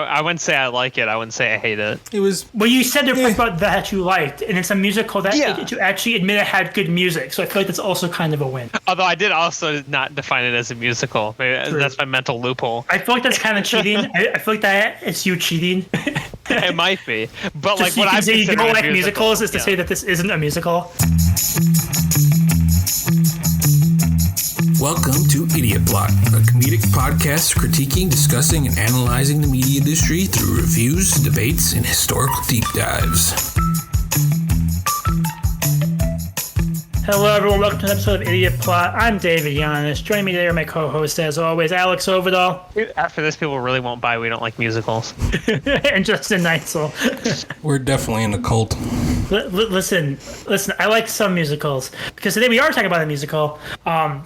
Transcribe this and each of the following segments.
I wouldn't say I like it. I wouldn't say I hate it. It was. Well, you said there about that you liked, and it's a musical that you actually admit it had good music. So I feel like that's also kind of a win. Although I did also not define it as a musical. Maybe that's my mental loophole. I feel like that's kind of cheating. I feel like that it's you cheating. It might be, but like what I'm saying, you don't like musicals is to say that this isn't a musical. Welcome to Idiot Plot, a comedic podcast critiquing, discussing, and analyzing the media industry through reviews, debates, and historical deep dives. Hello, everyone. Welcome to an episode of Idiot Plot. I'm David Giannis. Joining me today are my co-host, as always, Alex Overdahl. After this, people really won't buy We Don't Like Musicals. And Justin Neitzel. We're definitely in a cult. Listen. I like some musicals because today we are talking about a musical.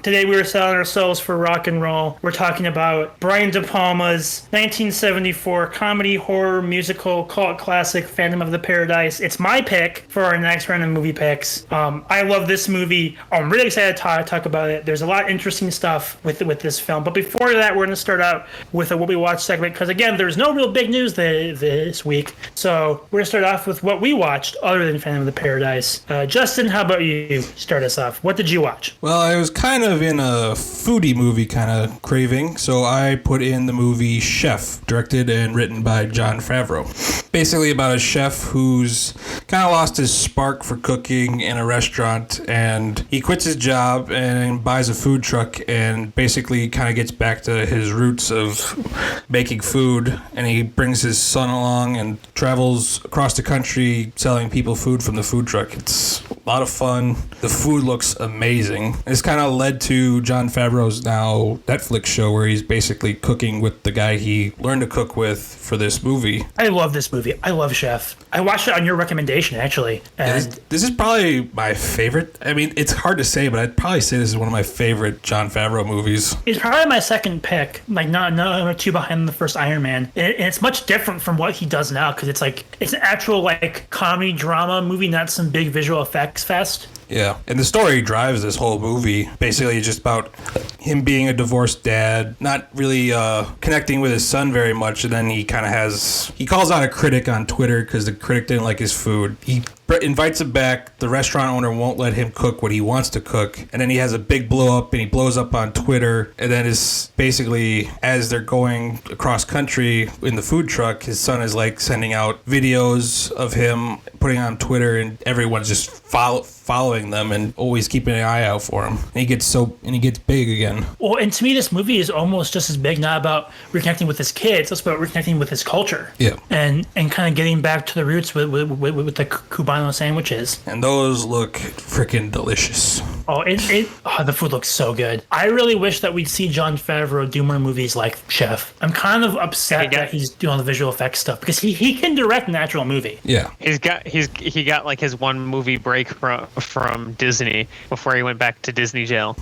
Today we were selling ourselves for rock and roll. We're talking about Brian De Palma's 1974 comedy horror musical cult classic, Phantom of the Paradise. It's my pick for our next round of movie picks. I love this movie. I'm really excited to talk about it. There's a lot of interesting stuff with this film. But before that, we're going to start out with a What We Watched segment because, again, there's no real big news this week. So we're going to start off with what we watched other than Phantom of the Paradise. Justin, how about you start us off? What did you watch? Well, I was kind of in a foodie movie kind of craving, so I put in the movie Chef, directed and written by Jon Favreau. Basically about a chef who's kind of lost his spark for cooking in a restaurant, and he quits his job and buys a food truck and basically kind of gets back to his roots of making food, and he brings his son along and travels across the country selling people food from the food truck. It's a lot of fun. The food looks amazing. It's kind of led to Jon Favreau's now Netflix show where he's basically cooking with the guy he learned to cook with for this movie. I love this movie. I love Chef. I watched it on your recommendation, actually. And this is probably my favorite. I mean, it's hard to say, but I'd probably say this is one of my favorite Jon Favreau movies. It's probably my second pick, like number two behind the first Iron Man. And it's much different from what he does now because it's an actual like comedy drama movie, not some big visual effects fest. Yeah, and the story drives this whole movie. Basically, it's just about him being a divorced dad, not really connecting with his son very much, and then he calls out a critic on Twitter because the critic didn't like his food. He invites him back. The restaurant owner won't let him cook what he wants to cook, and then he has a big blow up, and he blows up on Twitter, and then is basically, as they're going across country in the food truck, his son is like sending out videos of him putting on Twitter, and everyone's just following them and always keeping an eye out for him. And he gets big again. Well, and to me, this movie is almost just as big, not about reconnecting with his kids, it's about reconnecting with his culture. Yeah. And kind of getting back to the roots with the Cubano sandwiches. And those look freaking delicious. Oh, the food looks so good. I really wish that we'd see Jon Favreau do more movies like Chef. I'm kind of upset that he's doing all the visual effects stuff because he can direct an actual movie. Yeah. He got like his one movie break from Disney before he went back to Disney jail.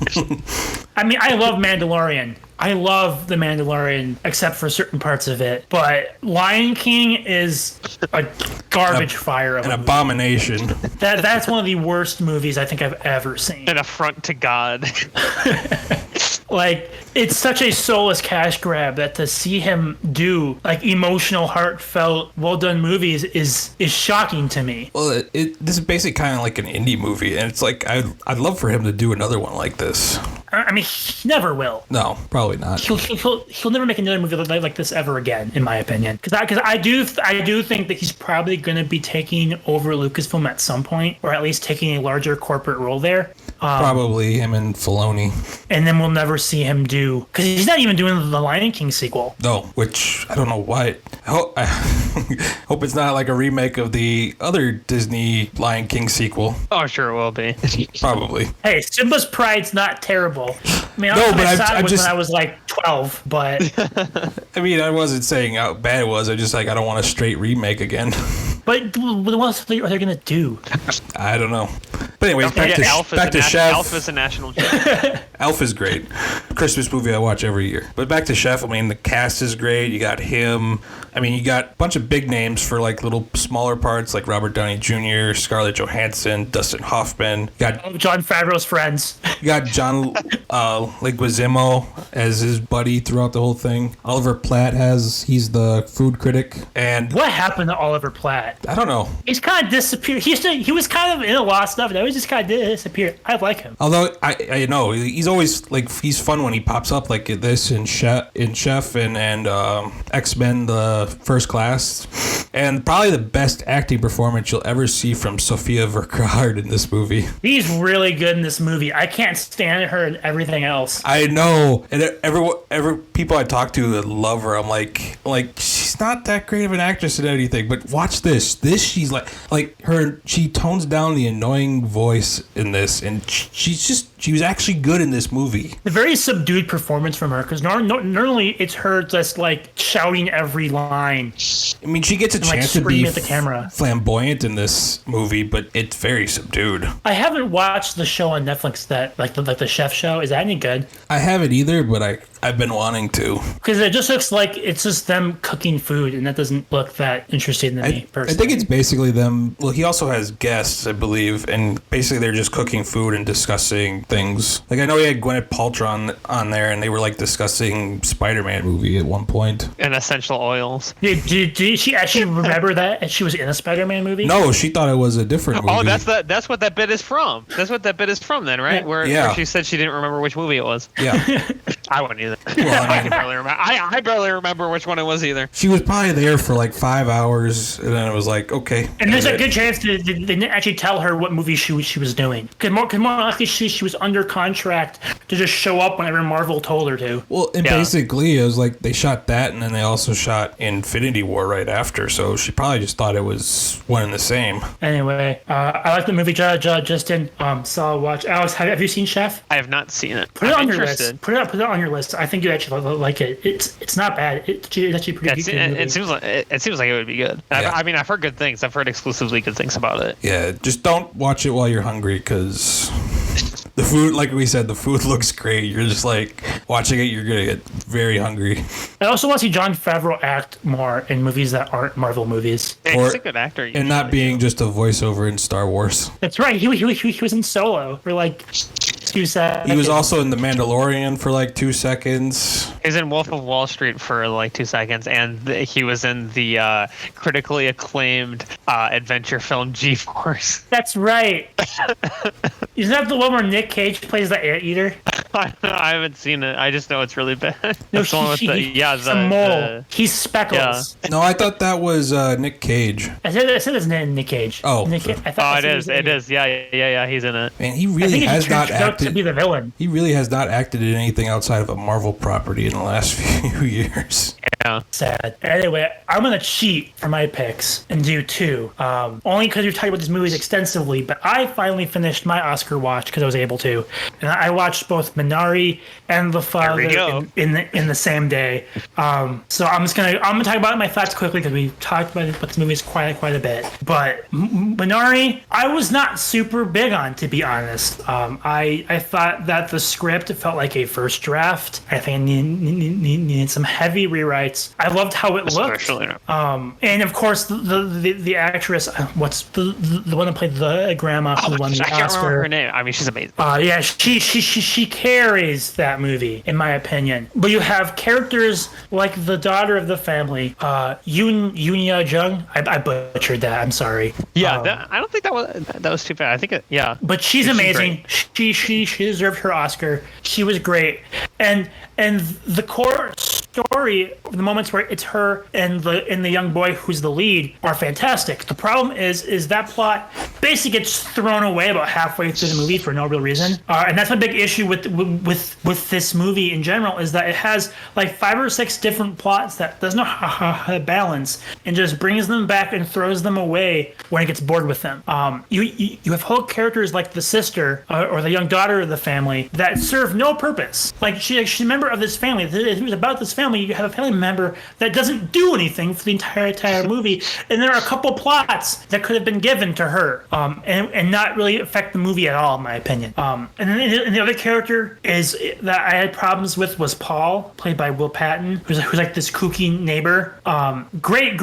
I mean, I love Mandalorian. I love The Mandalorian, except for certain parts of it. But Lion King is a garbage fire of an abomination. That's one of the worst movies I think I've ever seen. An affront to God. Like, it's such a soulless cash grab that to see him do like emotional, heartfelt, well-done movies is shocking to me. Well, this is basically kind of like an indie movie, and it's like I'd love for him to do another one like this. I mean, he never will. No, probably not. He'll never make another movie like this ever again, in my opinion. Because I do think that he's probably going to be taking over Lucasfilm at some point, or at least taking a larger corporate role there. Probably him and Filoni. And then we'll never see him do, because he's not even doing the Lion King sequel. No, which I don't know why. I hope it's not like a remake of the other Disney Lion King sequel. Oh, sure it will be. Probably. Hey, Simba's Pride's not terrible. I mean, no, but I was when I was like 12, but I mean, I wasn't saying how bad it was. I just like I don't want a straight remake again. But what else are they gonna do? I don't know. But anyways, back to Chef. Elf is a national joke. Elf is great. Christmas movie I watch every year. But back to Chef, I mean, the cast is great. You got him. I mean, you got a bunch of big names for like little smaller parts like Robert Downey Jr., Scarlett Johansson, Dustin Hoffman. You got Jon Favreau's friends. You got John Leguizamo as his buddy throughout the whole thing. Oliver Platt he's the food critic. And What happened to Oliver Platt? I don't know. He's kind of disappeared. He was kind of in a lot of stuff. Now he just kind of disappeared. I like him. Although I know he's always like he's fun when he pops up like this in Chef and X-Men the First Class, and probably the best acting performance you'll ever see from Sofia Vergara in this movie. He's really good in this movie. I can't stand her and everything else. I know, and every people I talk to that love her, I'm like she's not that great of an actress in anything, but watch this. She's like her. She tones down the annoying voice in this, and she was actually good in this movie. A very subdued performance from her, because normally it's her just like shouting every line. I mean, she gets a chance to be at the camera. Flamboyant in this movie, but it's very subdued. I haven't watched the show on Netflix that like the chef show. Is that any good? I haven't either, but I've been wanting to. Because it just looks like it's just them cooking food, and that doesn't look that interesting to me personally. I think it's basically them. Well, he also has guests, I believe, and basically they're just cooking food and discussing things. Like I know he had Gwyneth Paltrow on there, and they were like discussing Spider-Man movie at one point. And essential oils. Did she actually remember that she was in a Spider-Man movie? No, she thought it was a different movie. Oh, that's what that bit is from. That's what that bit is from then, right? Where she said she didn't remember which movie it was. Yeah. I wouldn't either. Well, I can barely remember. I barely remember which one it was either. She was probably there for like 5 hours, and then it was like, okay. And there's a good chance they didn't actually tell her what movie she was doing. Because more likely she was under contract to just show up whenever Marvel told her to. Well, and basically it was like they shot that, and then they also shot Infinity War right after, so she probably just thought it was one and the same. Anyway, I like the movie Justin. Solid watch. Alex, have you seen Chef? I have not seen it. Put it on your list. Put it on your list. I think you actually like it. It's not bad. It's actually pretty good. It seems like it would be good. Yeah. I mean, I've heard good things. I've heard exclusively good things about it. Yeah, just don't watch it while you're hungry, because the food, like we said, the food looks great. You're just like watching it, you're gonna get very hungry. I also want to see Jon Favreau act more in movies that aren't Marvel movies. Yeah, he's a good actor. And not being just a voiceover in Star Wars. That's right. He was in Solo for like 2 seconds. He was also in The Mandalorian for like 2 seconds. He's in Wolf of Wall Street for like 2 seconds, and he was in the critically acclaimed adventure film G-Force. That's right. Isn't that the one where Nick Cage plays the anteater? I haven't seen it. I just know it's really bad. No, That's the one with he's a mole. He's Speckles. Yeah. No, I thought that was Nick Cage. I said his name, Nick Cage. Oh. It is. Yeah, he's in it. Man, he really has not acted to be the villain. He really has not acted in anything outside of a Marvel property in the last few years. Yeah. Sad. Anyway, I'm gonna cheat for my picks and do 2. Only because we've talked about these movies extensively, but I finally finished my Oscar watch because I was able to, and I watched both Minari and The Father in the same day. So I'm gonna talk about my thoughts quickly because we talked about this movies quite a bit. But Minari, I was not super big on, to be honest. I thought that the script felt like a first draft. I think it needed some heavy rewrites. I loved how it looked. And of course the actress, what's the one that played the grandma who won the Oscar? I can't remember her name. I mean, she's amazing. Yeah, she carries that movie, in my opinion. But you have characters like the daughter of the family, Yoon Jung. I butchered that. I'm sorry. Yeah, I don't think that was too bad. I think yeah. But she's amazing. She deserved her Oscar. She was great, and the core story, the moments where it's her and the young boy who's the lead, are fantastic. The problem is that plot basically gets thrown away about halfway through the movie for no real reason, and that's my big issue with this movie in general, is that it has like 5 or 6 different plots that doesn't know how to balance, and just brings them back and throws them away when it gets bored with them. You have whole characters like the sister or the young daughter of the family that serve no purpose. Like she's a member of this family. It was about this family, you have a family member that doesn't do anything for the entire movie, and there are a couple plots that could have been given to her, and not really affect the movie at all, in my opinion. And then the other character is that I had problems with was Paul, played by Will Patton, who's like this kooky neighbor. Great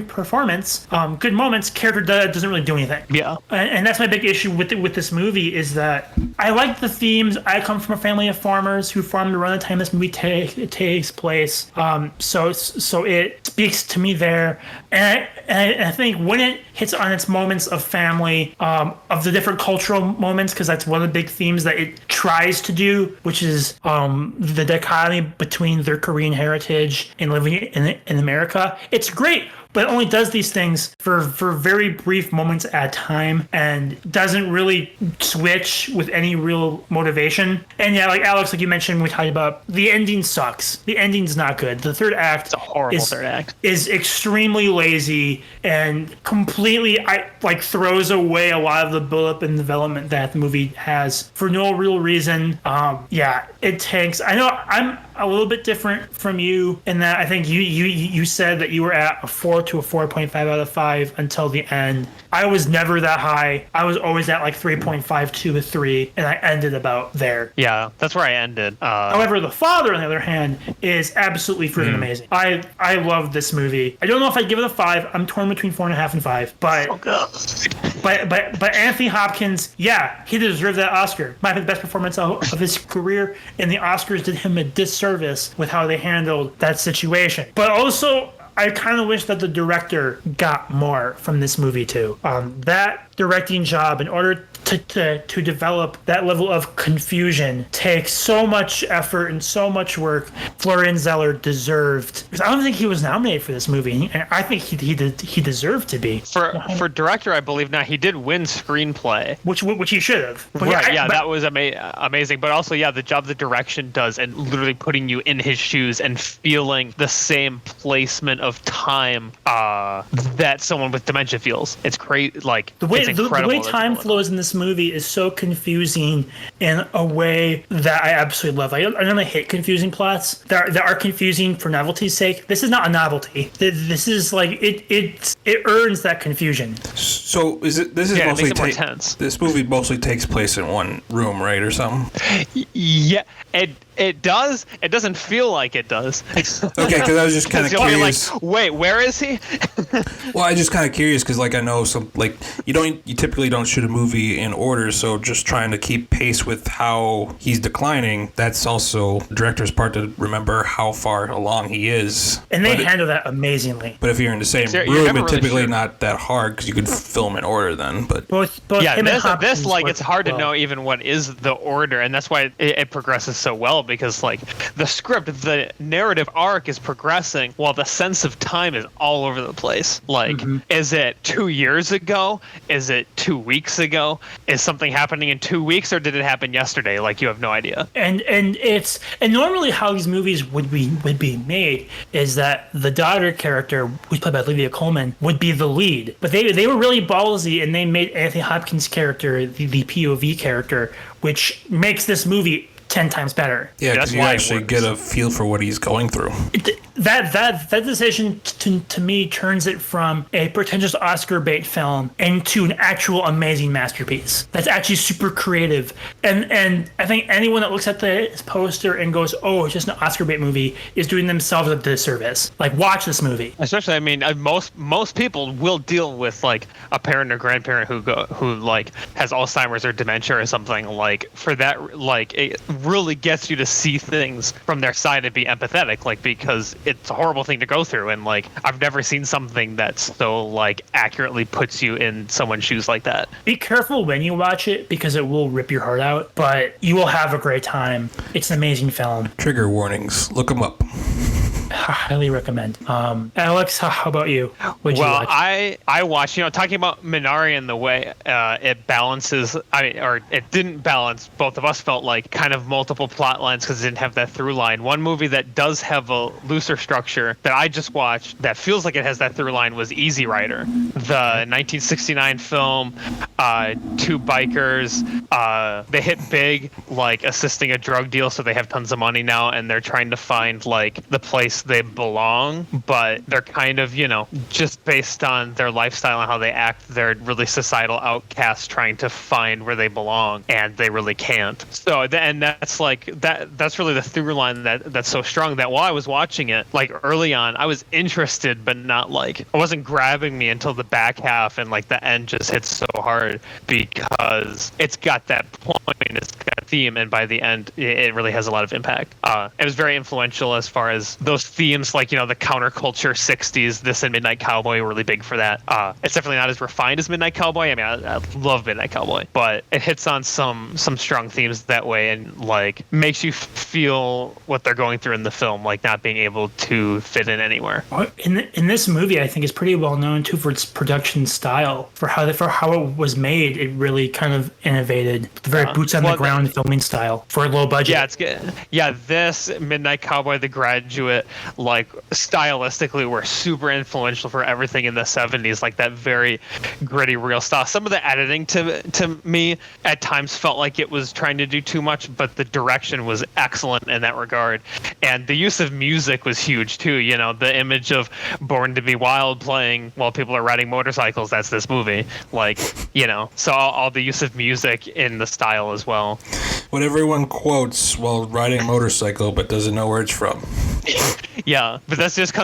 performance, good moments. Character doesn't really do anything. Yeah, and that's my big issue with this movie is that I like the themes. I come from a family of farmers who farmed around the time this movie takes place. So it speaks to me there, and I think when it hits on its moments of family, of the different cultural moments, because that's one of the big themes that it tries to do, which is the dichotomy between their Korean heritage and living in America. It's great, but it only does these things for very brief moments at a time and doesn't really switch with any real motivation. And yeah, like Alex, like you mentioned, we talked about the ending sucks. The ending's not good. The third act it's a horrible third act. Is extremely lazy and completely throws away a lot of the build-up and development that the movie has for no real reason. It tanks. I know I'm a little bit different from you in that I think you said that you were at a 4 to a 4.5 out of 5 until the end. I was never that high. I was always at like 3.5 to a 3, and I ended about there. Yeah, that's where I ended. However, The Father, on the other hand, is absolutely freaking amazing. I love this movie. I don't know if I'd give it a 5. I'm torn between 4.5 and 5, but but Anthony Hopkins, yeah, he deserved that Oscar. Might be the best performance of his career, and the Oscars did him a disservice with how they handled that situation. But also, I kind of wish that the director got more from this movie too. That directing job, in order to develop that level of confusion, takes so much effort and so much work. Florian Zeller deserved, because I don't think he was nominated for this movie, and I think he deserved to be. For director, I believe not. He did win screenplay, which he should have. Right? That was amazing. But also, the job the direction does, and literally putting you in his shoes and feeling the same placement of time that someone with dementia feels. It's crazy. Like the way time flows in this movie is so confusing in a way that I absolutely love. I normally hate confusing plots that are confusing for novelty's sake. This is not a novelty. This is like it earns that confusion. So this movie mostly takes place in one room, right, or something? Yeah, it does. It doesn't feel like it does. Okay, because I was just kind of curious. Like, wait, where is he? Well, I just kind of curious because, like, I know you typically don't shoot a movie in order, so just trying to keep pace with how he's declining. That's also the director's part to remember how far along he is. And they handle that amazingly. But if you're in the same room, it's typically not that hard because you could film in order then. But both this it's hard to know even what is the order, and that's why it progresses so well, because like the script, the narrative arc is progressing while the sense of time is all over the place. Like, is it 2 years ago? Is it 2 weeks ago? Is something happening in 2 weeks, or did it happen yesterday? Like, you have no idea. And normally how these movies would be made is that the daughter character, who's played by Olivia Colman, would be the lead. But they were really ballsy, and they made Anthony Hopkins' character the POV character, which makes this movie 10 times better. Yeah, because you actually get a feel for what he's going through. That decision to me turns it from a pretentious Oscar bait film into an actual amazing masterpiece that's actually super creative. And I think anyone that looks at this poster and goes, "Oh, it's just an Oscar bait movie," is doing themselves a disservice. Like, watch this movie. Especially, I mean, most people will deal with like a parent or grandparent who like has Alzheimer's or dementia or something. Like, for that, like, it really gets you to see things from their side and be empathetic, like, because it's a horrible thing to go through, and like I've never seen something that so like accurately puts you in someone's shoes like that. Be careful when you watch it, because it will rip your heart out, but you will have a great time. It's an amazing film. Trigger warnings, look them up. highly recommend. Alex, how about you? What'd you watch? I watched, talking about Minari and the way it balances, or it didn't balance, both of us felt like kind of multiple plot lines because it didn't have that through line. One movie that does have a looser structure that I just watched that feels like it has that through line was Easy Rider, the 1969 film. Two bikers, they hit big, like assisting a drug deal, so they have tons of money now, and they're trying to find like the place they belong, but they're kind of, just based on their lifestyle and how they act, they're really societal outcasts trying to find where they belong, and they really can't. So, and that's like that's really the through line that's so strong that while I was watching it, like early on, I was interested, but not like, it wasn't grabbing me until the back half, and like the end just hits so hard because it's got that point, it's got theme, and by the end it really has a lot of impact. It was very influential as far as those themes, like the counterculture 60s. This and Midnight Cowboy were really big for that. It's definitely not as refined as Midnight Cowboy. I mean, I love Midnight Cowboy, but it hits on some strong themes that way, and like makes you feel what they're going through in the film, like not being able to fit in anywhere. In this movie, I think is pretty well known too for its production style, for how it was made. It really kind of innovated the very boots on the ground filming style for a low budget. Yeah, it's good. Yeah, this Midnight Cowboy, The Graduate, like stylistically were super influential for everything in the 70s, like that very gritty, real style. Some of the editing to me at times felt like it was trying to do too much, but the direction was excellent in that regard. And the use of music was huge too. The image of Born to Be Wild playing while people are riding motorcycles, that's this movie. Like, so all the use of music in the style as well. What everyone quotes while riding a motorcycle but doesn't know where it's from. Yeah, but that's just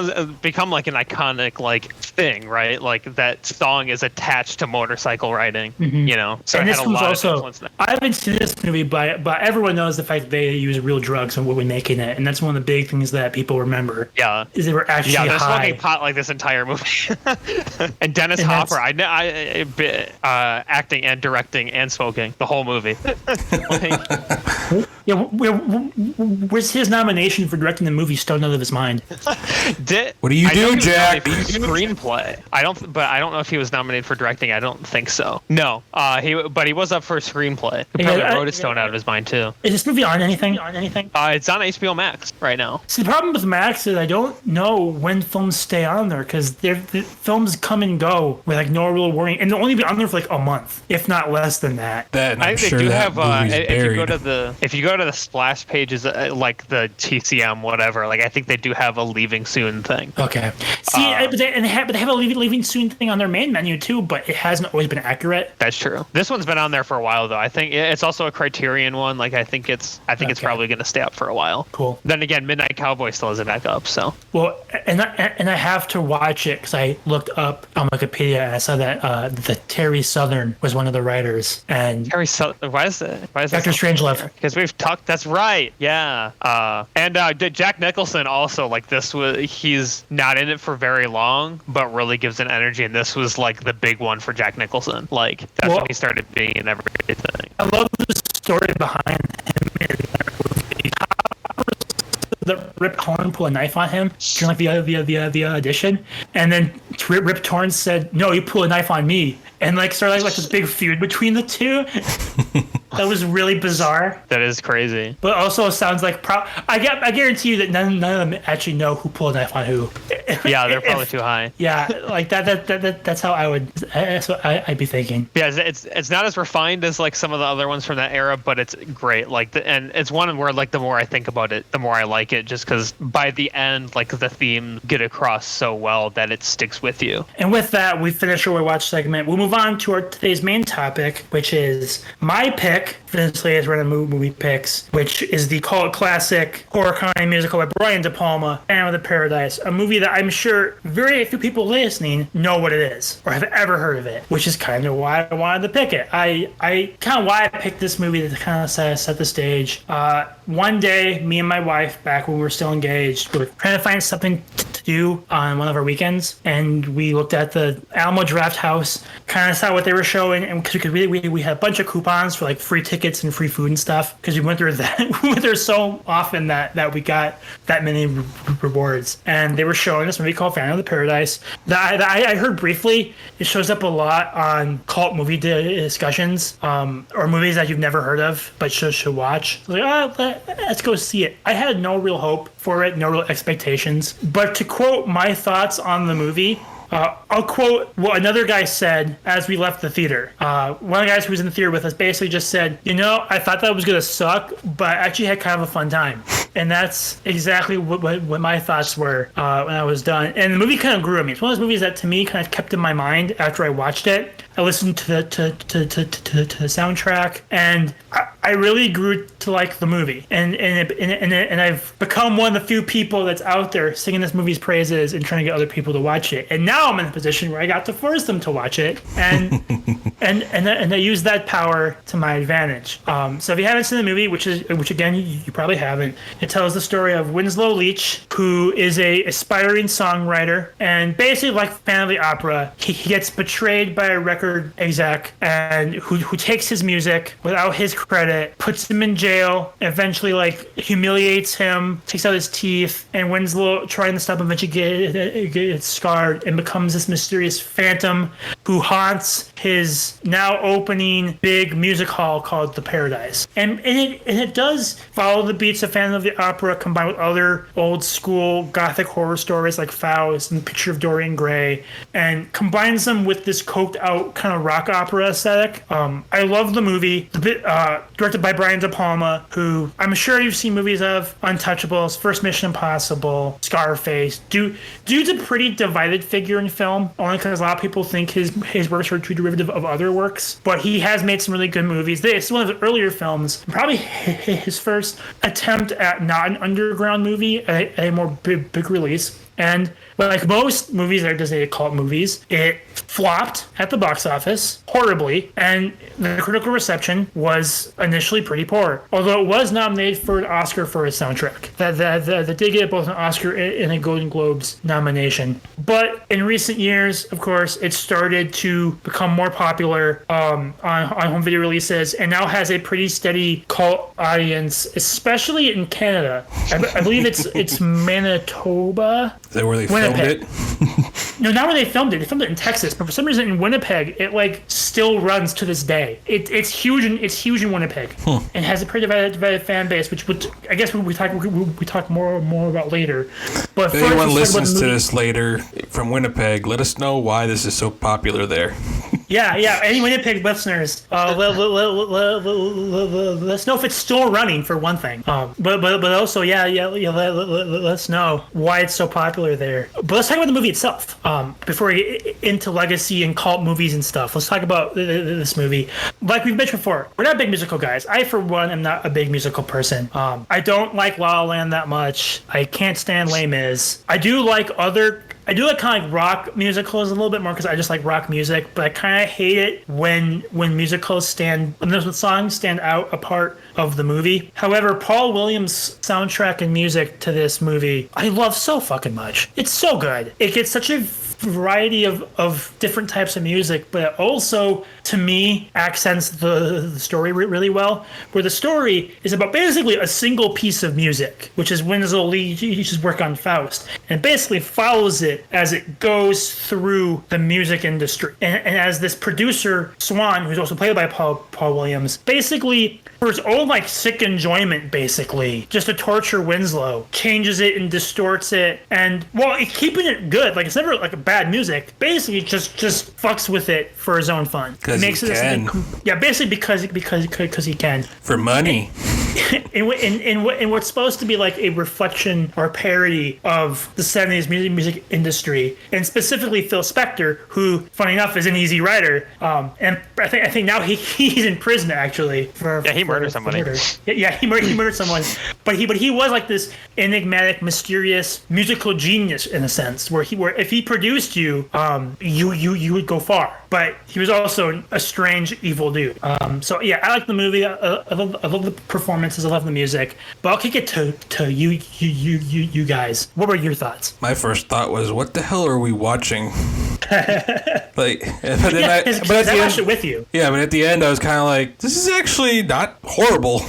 become like an iconic like thing, right? Like that song is attached to motorcycle riding, So and it had a lot of influence. I haven't seen this movie, but everyone knows the fact that they use real drugs when making it, and that's one of the big things that people remember. Yeah, is they were actually they're high. smoking pot like this entire movie. And Dennis Hopper, acting and directing and smoking the whole movie. Yeah, where's his nomination for directing the movie stoned out of his mind? What do you do, Jack? Screenplay. I don't know if he was nominated for directing. I don't think so. No, he was up for a screenplay. He probably wrote it stoned out of his mind too. Is this movie on anything? It's on HBO Max right now. See, the problem with Max is I don't know when films stay on there, because the films come and go with like no real warning, and they'll only be on there for like a month, if not less than that. I think they do have. If you go to the splash pages, like the TCM whatever, like I think they do have a leaving soon thing. Okay. See, but they have a leaving soon thing on their main menu too, but it hasn't always been accurate. That's true. This one's been on there for a while though. I think it's also a Criterion one. Like I think it's probably going to stay up for a while. Cool. Then again, Midnight Cowboy still isn't back up. So. Well, and I have to watch it because I looked up on Wikipedia and I saw that the Terry Southern was one of the writers. And Terry Southern. Why is that? Dr. Strangelove. Because we've talked. That's right. Yeah. And Jack Nicholson also, like this he's not in it for very long, but really gives an energy. And this was like the big one for Jack Nicholson. Like that's when he started being in everything. I love the story behind him in that movie. That Rip Torn pull a knife on him during like the audition, and then Rip Torn said, "No, you pull a knife on me," and like started like this big feud between the two. That was really bizarre. That is crazy. But also sounds like I guarantee you that none of them actually know who pulled a knife on who. Yeah, they're probably too high. Yeah, like that's how I would. That's what I'd be thinking. Yeah, it's not as refined as like some of the other ones from that era, but it's great. Like and it's one where like the more I think about it, the more I like it. Just because by the end, like the theme get across so well that it sticks with you. And with that, we finish our watch segment. We'll move on to today's main topic, which is my pick for this latest round of movie picks, which is the cult classic horror comedy musical by Brian De Palma, Phantom of the Paradise, a movie that I'm sure very few people listening know what it is or have ever heard of it, which is kind of why I wanted to pick it. I kind of why I picked this movie to kind of set the stage. One day, me and my wife, back when we were still engaged, we were trying to find something do on one of our weekends, and we looked at the Alamo Draft House, kind of saw what they were showing, and because we had a bunch of coupons for like free tickets and free food and stuff, because we went there so often that we got that many rewards, and they were showing us a movie called Phantom of the Paradise that I heard briefly. It shows up a lot on cult movie discussions, or movies that you've never heard of but should watch. Like, let's go see it. I had no real hope for it, no real expectations. But to quote my thoughts on the movie, I'll quote what another guy said as we left the theater. One of the guys who was in the theater with us basically just said, I thought that was going to suck, but I actually had kind of a fun time. And that's exactly what my thoughts were when I was done. And the movie kind of grew on me. It's one of those movies that to me kind of kept in my mind after I watched it. I listened to the soundtrack, and I really grew to like the movie. And I've become one of the few people that's out there singing this movie's praises and trying to get other people to watch it. And now I'm in a position where I got to force them to watch it, and I use that power to my advantage. So if you haven't seen the movie, which again you probably haven't, it tells the story of Winslow Leach, who is a aspiring songwriter, and basically like Phantom of the Opera, he gets betrayed by a record exec, and who takes his music without his credit, puts him in jail, eventually like humiliates him, takes out his teeth, and Winslow, trying to stop him, eventually gets scarred and becomes this mysterious phantom who haunts his now opening big music hall called the Paradise. And it does follow the beats of Phantom of the Opera combined with other old school gothic horror stories like Faust and Picture of Dorian Gray, and combines them with this coked out kind of rock opera aesthetic. I love the movie. Directed by Brian De Palma, who I'm sure you've seen movies of: Untouchables, First Mission Impossible, Scarface. Dude's a pretty divided figure in film, only because a lot of people think his works are too derivative of other works. But he has made some really good movies. This is one of his earlier films, probably his first attempt at not an underground movie, a more big release. And like most movies that are designated cult movies, it flopped at the box office horribly, and the critical reception was initially pretty poor. Although it was nominated for an Oscar for its soundtrack, that did get both an Oscar and a Golden Globes nomination. But in recent years, of course, it started to become more popular on home video releases, and now has a pretty steady cult audience, especially in Canada. I believe it's Manitoba. Is that where they Winnipeg. filmed it? No, not where they filmed it. They filmed it in Texas, but for some reason in Winnipeg, it like still runs to this day. It's huge in Winnipeg, and has a pretty divided fan base, which I guess we talk more about later. But if anyone listens to this later from Winnipeg, let us know why this is so popular there. Yeah. Any Winnipeg listeners, let us know if it's still running, for one thing. But also, let us know why it's so popular there. But let's talk about the movie itself. Before we get into legacy and cult movies and stuff, let's talk about this movie. Like we've mentioned before, we're not big musical guys. I, for one, am not a big musical person. I don't like La La Land that much. I can't stand Les Mis. I do like kind of like rock musicals a little bit more because I just like rock music, but I kind of hate it when those songs stand out a part of the movie. However, Paul Williams' soundtrack and music to this movie, I love so fucking much. It's so good. It gets such a variety of different types of music, but it also, to me, accents the story really well, where the story is about basically a single piece of music, which is Winslow Leach's work on Faust, and basically follows it as it goes through the music industry. And as this producer, Swan, who's also played by Paul Williams, basically, for his own like sick enjoyment, basically, just to torture Winslow, changes it and distorts it, and while keeping it good, like it's never like a bad music, basically just fucks with it for his own fun. Because he can. Basically because he can. For money. In what's supposed to be like a reflection or a parody of the 70s music industry, and specifically Phil Spector, who, funny enough, is an Easy Rider. And I think now he's in prison actually for he murdered somebody. He murdered someone. But he was like this enigmatic, mysterious musical genius in a sense, where if he produced you, you would go far. But he was also a strange, evil dude. So yeah, I like the movie. I love the performance performances. I love the music. But I'll kick it to you guys. What were your thoughts? My first thought was, what the hell are we watching? Like, but then I watched it with you. Yeah, but at the end, I was kind of like, this is actually not horrible.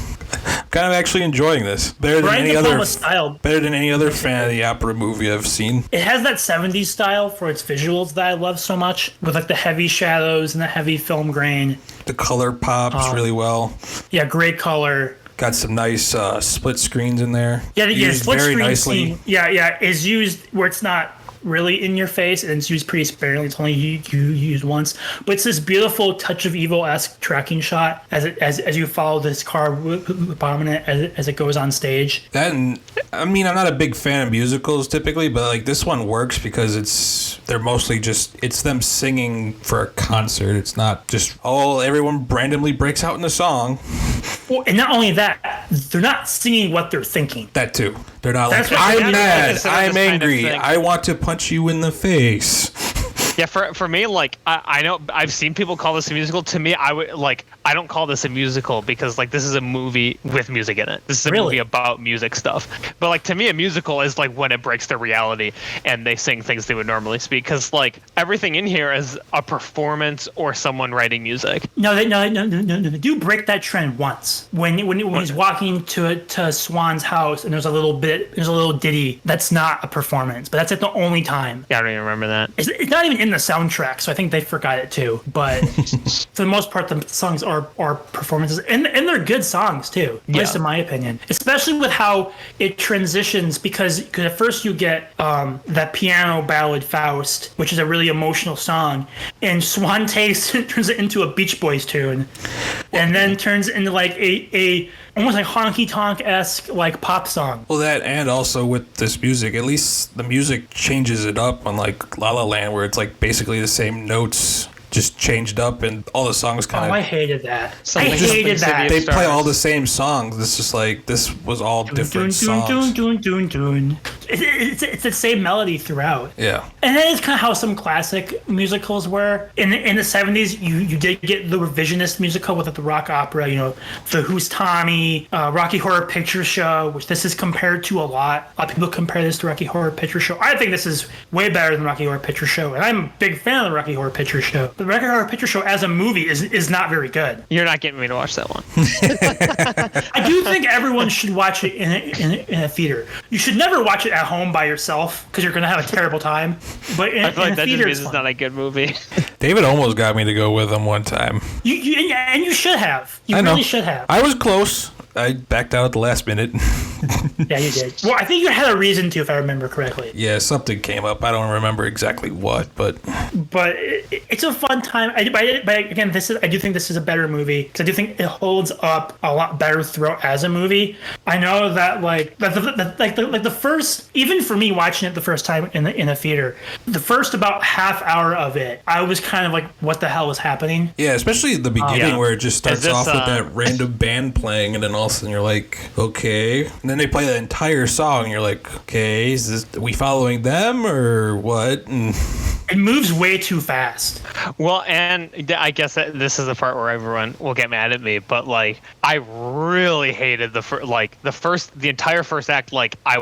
I'm kind of actually enjoying this. Better than any other Phantom of the Opera movie I've seen. It has that 70s style for its visuals that I love so much, with like the heavy shadows and the heavy film grain. The color pops really well. Yeah, great color. Got some nice split screens in there. Yeah, split screen scene. Yeah, is used where it's not really in your face, and it's used pretty sparingly. It's only used once, but it's this beautiful Touch of Evil-esque tracking shot as you follow this car prominent as it goes on stage. I'm not a big fan of musicals typically, but like this one works because they're mostly just it's them singing for a concert. It's not just everyone randomly breaks out in a song. Well, and not only that, they're not singing what they're thinking. That too. They're not like, I'm mad, I'm angry, I want to punch you in the face. Yeah, for me, like I know I've seen people call this a musical. To me, I don't call this a musical because like this is a movie with music in it. This is a movie about music stuff. But like to me, a musical is like when it breaks their reality and they sing things they would normally speak. Because like everything in here is a performance or someone writing music. No. They do break that trend once when he's walking to Swan's house and there's a little ditty that's not a performance, but that's like the only time. Yeah, I don't even remember that. It's not even in the soundtrack, so I think they forgot it too. But for the most part, the songs are performances, and they're good songs too, at least in my opinion. Especially with how it transitions, because at first you get that piano ballad Faust, which is a really emotional song, and Swan turns it into a Beach Boys tune, and then turns into like a almost like honky tonk-esque like pop song. Well, that, and also with this music, at least the music changes it up on like La La Land, where it's like basically the same notes just changed up, and all the songs kind of. Oh, I hated that. I hated that. They play all the same songs. It's just like this was all different songs. It's the same melody throughout. Yeah. And that is kind of how some classic musicals were. In the 70s, you did get the revisionist musical with the rock opera, the Who's Tommy, Rocky Horror Picture Show, which this is compared to a lot. A lot of people compare this to Rocky Horror Picture Show. I think this is way better than Rocky Horror Picture Show, and I'm a big fan of the Rocky Horror Picture Show. The Rocky Horror Picture Show as a movie is not very good. You're not getting me to watch that one. I do think everyone should watch it in a theater. You should never watch it at home by yourself because you're going to have a terrible time. But I feel like that theater, just means it's not a good movie. David almost got me to go with him one time. You should have. You really should have. I was close. I backed out at the last minute. Yeah, you did. Well, I think you had a reason to, if I remember correctly. Yeah, something came up. I don't remember exactly what, but it's a fun time. But again, I do think this is a better movie because I do think it holds up a lot better throughout as a movie. I know that the first, even for me watching it the first time in a theater, the first about half hour of it, I was kind of like, what the hell was happening? Yeah, especially at the beginning where it just starts off with that random band playing, and then all of a sudden you're like, okay. And then they play the entire song, and you're like, okay, are we following them or what? And it moves way too fast. Well, and I guess that this is the part where everyone will get mad at me, but like I really hated the entire first act. Like I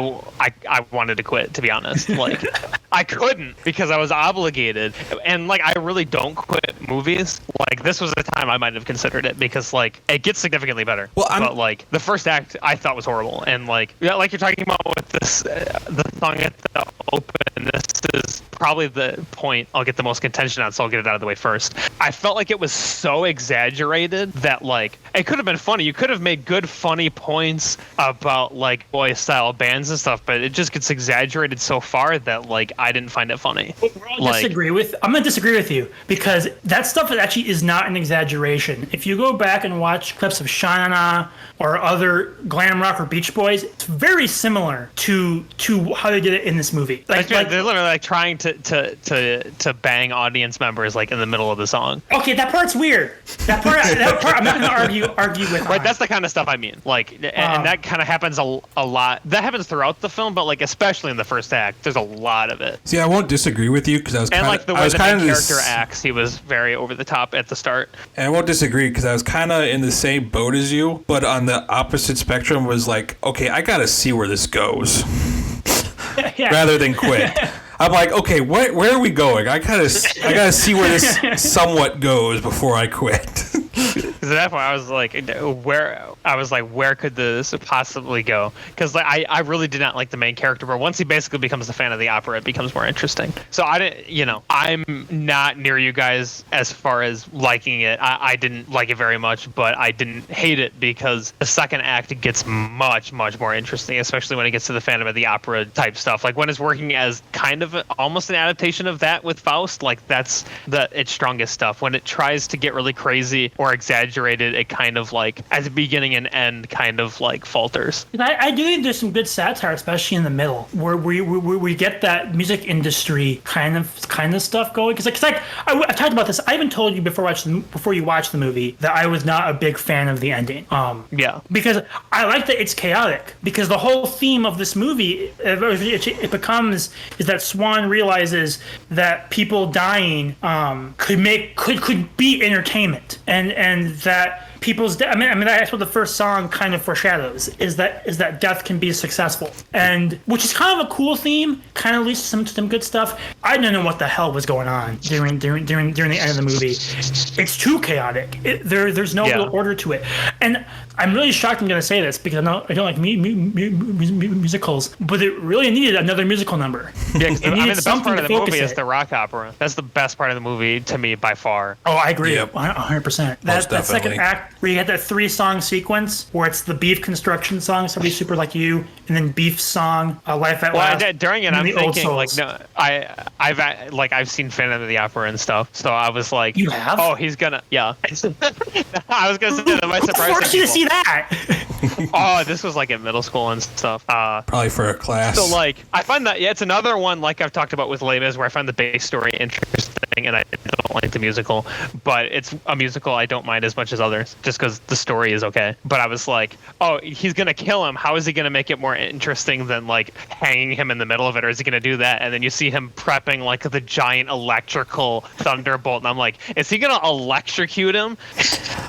wanted to quit, to be honest. Like I couldn't because I was obligated, and like I really don't quit movies. Like this was a time I might have considered it because like it gets significantly better. Well, but like the first act I thought was horrible, and like like you're talking about with this the song at the open. This is probably the point I'll get the most contention on, so I'll get it out of the way first. I felt like it was so exaggerated that like it could have been funny. You could have made good funny points about like boy style bands and stuff, but it just gets exaggerated so far that like I didn't find it funny. I'm gonna disagree with you because that stuff actually is not an exaggeration. If you go back and watch clips of Sha-Na-Na or other glam rock or Beach Boys, it's very similar to how they did it in this movie. They're literally like trying to bang audience members like in the middle of the song. Okay, that part's weird. That part I'm not gonna argue with. Right, that's the kind of stuff I mean. Like, and that kind of happens a lot. That happens throughout the film, but like especially in the first act, there's a lot of it. See, I won't disagree with you because I was and kinda, like the way the main character acts, he was very over the top at the start. And I won't disagree because I was kind of in the same boat as you, but on the opposite spectrum was like, okay, I gotta see where this goes, rather than quit. I'm like, okay, where are we going? I gotta see where this somewhat goes before I quit. Because at that point, I was like, where could this possibly go? Because like, I really did not like the main character, but once he basically becomes a fan of the opera, it becomes more interesting. So I didn't, I'm not near you guys as far as liking it. I didn't like it very much, but I didn't hate it because the second act gets much, much more interesting, especially when it gets to the Phantom of the Opera type stuff. Like when it's working as kind of almost an adaptation of that with Faust, like that's its strongest stuff. When it tries to get really crazy or exaggerated, it kind of like at the beginning and end kind of like falters. I do think there's some good satire, especially in the middle, where we get that music industry kind of stuff going. Because I've talked about this. I even told you before you watched the movie that I was not a big fan of the ending. Yeah. Because I like that it's chaotic. Because the whole theme of this movie it becomes is that Swan realizes that people dying could be entertainment, and that people's I mean that's what the first song kind of foreshadows is that death can be successful, and which is kind of a cool theme, kind of leads to some good stuff. I don't know what the hell was going on during the end of the movie. It's too chaotic. There's no real order to it, and I'm really shocked I'm going to say this because I don't like musicals, but it really needed another musical number. Yeah, the best part of the movie is the rock opera. That's the best part of the movie to me by far. Oh, I agree, 100%. That second act where you get that 3-song sequence where it's the Beef construction song, Somebody Super Like You, and then Beef's song, Life at Last. During it, I'm thinking like, no, I've seen Phantom of the Opera and stuff, so I was like, you have? Oh, he's gonna, yeah. I was gonna say that might surprise forced you to see that. Oh, this was like in middle school and stuff. Probably for a class. So like, I find that it's another one like I've talked about with Les Mis where I find the base story interesting and I don't like the musical, but it's a musical I don't mind as much as others just because the story is okay. But I was like, oh, he's gonna kill him. How is he gonna make it more interesting than like hanging him in the middle of it, or is he gonna do that? And then you see him prepping like the giant electrical thunderbolt, and I'm like, is he gonna electrocute him?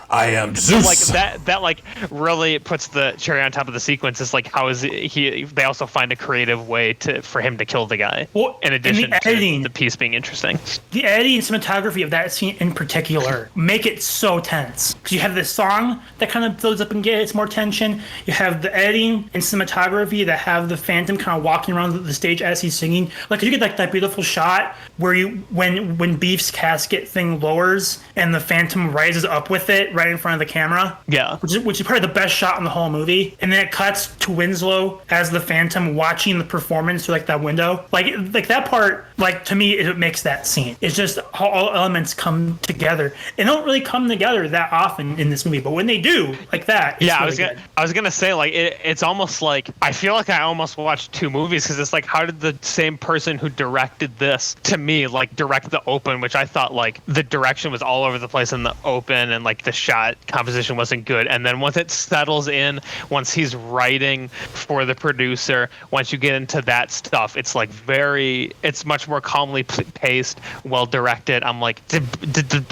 I am Zeus. Like that like really puts the cherry on top of the sequence. Is like, how is he? They also find a creative way for him to kill the guy. Well, in addition to the piece being interesting. The editing and cinematography of that scene in particular make it so tense. Because you have this song that kind of builds up and gets more tension. You have the editing and cinematography that have the Phantom kind of walking around the stage as he's singing. Like you get like that beautiful shot where when Beef's casket thing lowers and the Phantom rises up with it right in front of the camera. Yeah. Which is probably the best shot in the whole movie. And then it cuts to Winslow as the Phantom watching the performance through like that window. Like that part, like to me, it makes that scene. It's just how all elements come together. They don't really come together that often in this movie, but when they do, like that, it's really I was gonna say like it's almost like I feel like I almost watched two movies because it's like, how did the same person who directed this to me like direct the open, which I thought like the direction was all over the place in the open and like the shot composition wasn't good, and then once it settles in, once he's writing for the producer, once you get into that stuff, it's like it's much more calmly paced, well directed. I'm like, did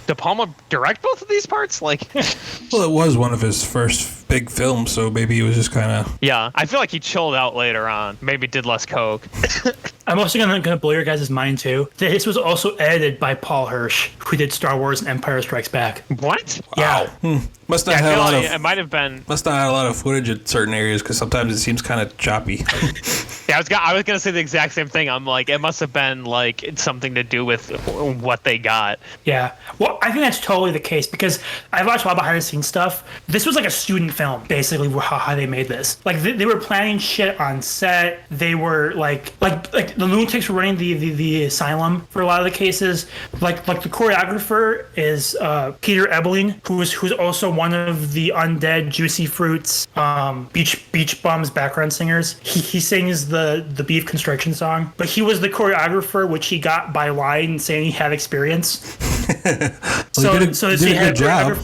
De Palma direct both of these parts? Like, well, it was one of his first big films, so maybe he was just kind of... Yeah, I feel like he chilled out later on. Maybe did less coke. I'm also gonna blow your guys' mind too. This was also edited by Paul Hirsch, who did Star Wars and Empire Strikes Back. What? Yeah. Must not have a lot of. It might have been. Must not have a lot of footage at certain areas because sometimes it seems kind of choppy. Yeah, I was gonna say the exact same thing. I'm like, it must have been like something to do with what they got. Yeah. Well, I think that's totally the case because I've watched a lot behind the scenes stuff. This was like a student film, basically, how they made this. Like they were planning shit on set. They were like the lunatics were running the asylum for a lot of the cases. Like the choreographer is Peter Ebeling, who's also one of the Undead, Juicy Fruits, Beach Bums background singers. He sings the beef constriction song, but he was the choreographer, which he got by lying and saying he had experience. Well, he did a good job.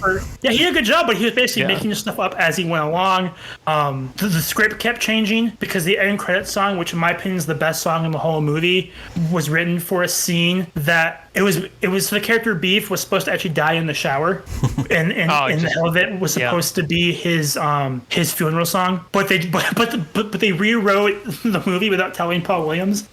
Yeah, he did a good job, but he was basically making stuff up as he went along. The script kept changing because the end credit song, which in my opinion is the best song in the whole movie, was written for a scene that it was the character Beef was supposed to actually die in the shower, and hell of it was supposed to be his funeral song, but they rewrote the movie without telling Paul Williams.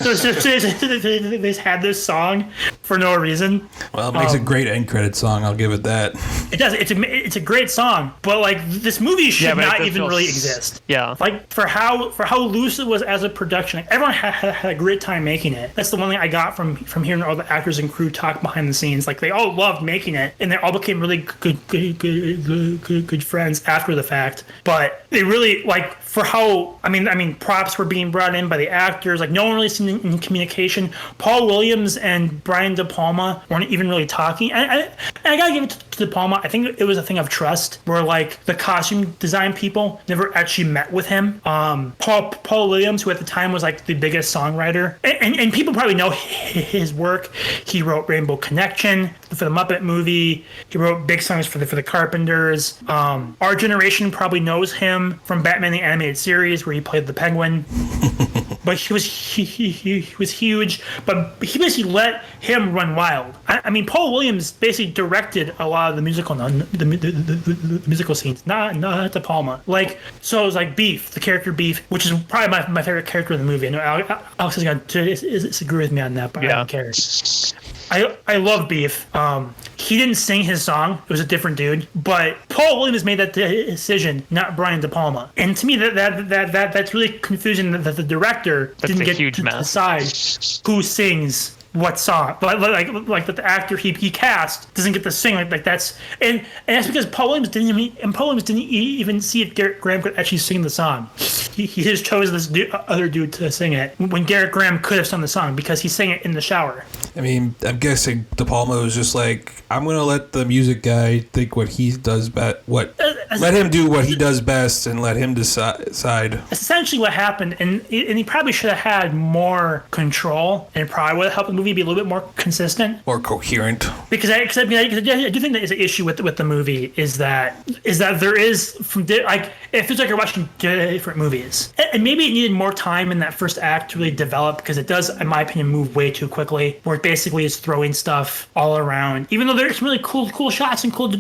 So they just had this song for no reason. Well, it makes a great end credit song. I'll give it that. It does. It's a great song, but like this movie should not even really exist. Yeah. Like for how loose it was as a production, like, everyone had a great time making it. That's the one thing I got from hearing all the actors and crew talk behind the scenes. Like they all loved making it, and they all became really good friends after the fact. But they really like for how I mean props were being brought in by the actors. Like no one really seemed in communication. Paul Williams and Brian De Palma weren't even really talking. And I gotta give it to De Palma. I think it was a thing of trust, where like the costume design people never actually met with him. Paul Williams, who at the time was like the biggest songwriter, and people probably know his work. He wrote Rainbow Connection for the Muppet movie. He wrote big songs for the Carpenters. Our generation probably knows him from Batman the Animated Series, where he played the Penguin. But he was huge. But he basically let him run wild. I mean, Paul Williams basically directed a lot of the musical scenes, not De Palma. Like, so it was like Beef, the character Beef, which is probably my favorite character in the movie. I know Alex is going to disagree with me on that, but I don't care. I love Beef. He didn't sing his song. It was a different dude. But Paul Williams made that decision, not Brian De Palma. And to me, that's really confusing that the director didn't get to decide who sings what song, like that the actor he cast doesn't get to sing like that's and that's because Paul Williams didn't even see if Garrett Graham could actually sing the song. He just chose this other dude to sing it when Garrett Graham could have sung the song because he sang it in the shower. I mean, I'm guessing De Palma was just like, I'm gonna let the music guy think what he does best. Let him do what he does best and let him decide. That's essentially what happened, and he probably should have had more control, and it probably would have helped the movie be a little bit more consistent, more coherent. Because I do think that is an issue with the movie is that there is it feels like you're watching different movies, and maybe it needed more time in that first act to really develop, because it does, in my opinion, move way too quickly, where it basically is throwing stuff all around. Even though there's really cool shots and cool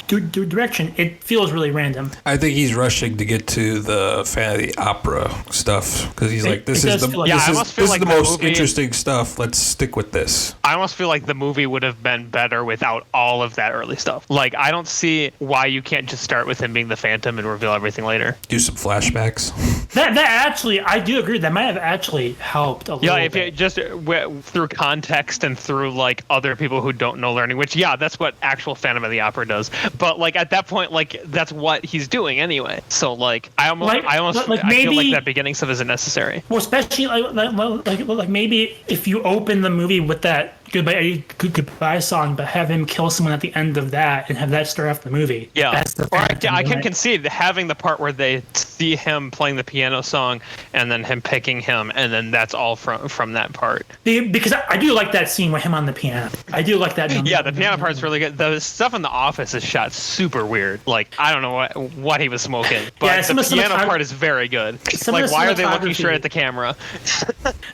direction, it feels really random. I think he's rushing to get to the Fan of the Opera stuff, because he's like, this is the most interesting stuff. Let's stick with this. I almost feel like the movie would have been better without all of that early stuff. Like, I don't see why you can't just start with him being the Phantom and reveal everything later. Do some flashbacks. That actually, I do agree. That might have actually helped a little bit. Yeah, if it just through context and through like other people who don't know learning, which that's what actual Phantom of the Opera does. But like at that point, like that's what he's doing anyway. So like I feel like that beginning stuff isn't necessary. Well, especially like maybe if you open the movie with that goodbye song, but have him kill someone at the end of that and have that start off the movie. Yeah. Or I can concede having the part where they see him playing the piano song and then him picking him, and then that's all from that part. Because I do like that scene with him on the piano. I do like that. Yeah, the piano part's really good. The stuff in the office is shot super weird. Like, I don't know what he was smoking, but the piano part is very good. Like, why are they looking straight at the camera?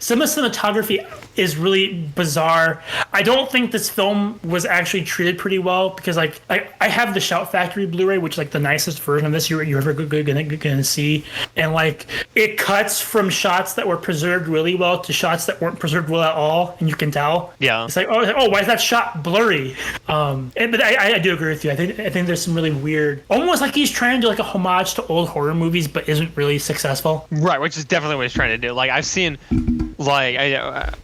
Some of the cinematography is really bizarre. I don't think this film was actually treated pretty well, because like I have the Shout Factory Blu-ray, which is like the nicest version of this you're ever gonna see, and like it cuts from shots that were preserved really well to shots that weren't preserved well at all, and you can tell. Yeah, it's like oh why is that shot blurry? But I do agree with you. I think there's some really weird, almost like he's trying to do like a homage to old horror movies, but isn't really successful. Right, which is definitely what he's trying to do. Like I've seen Like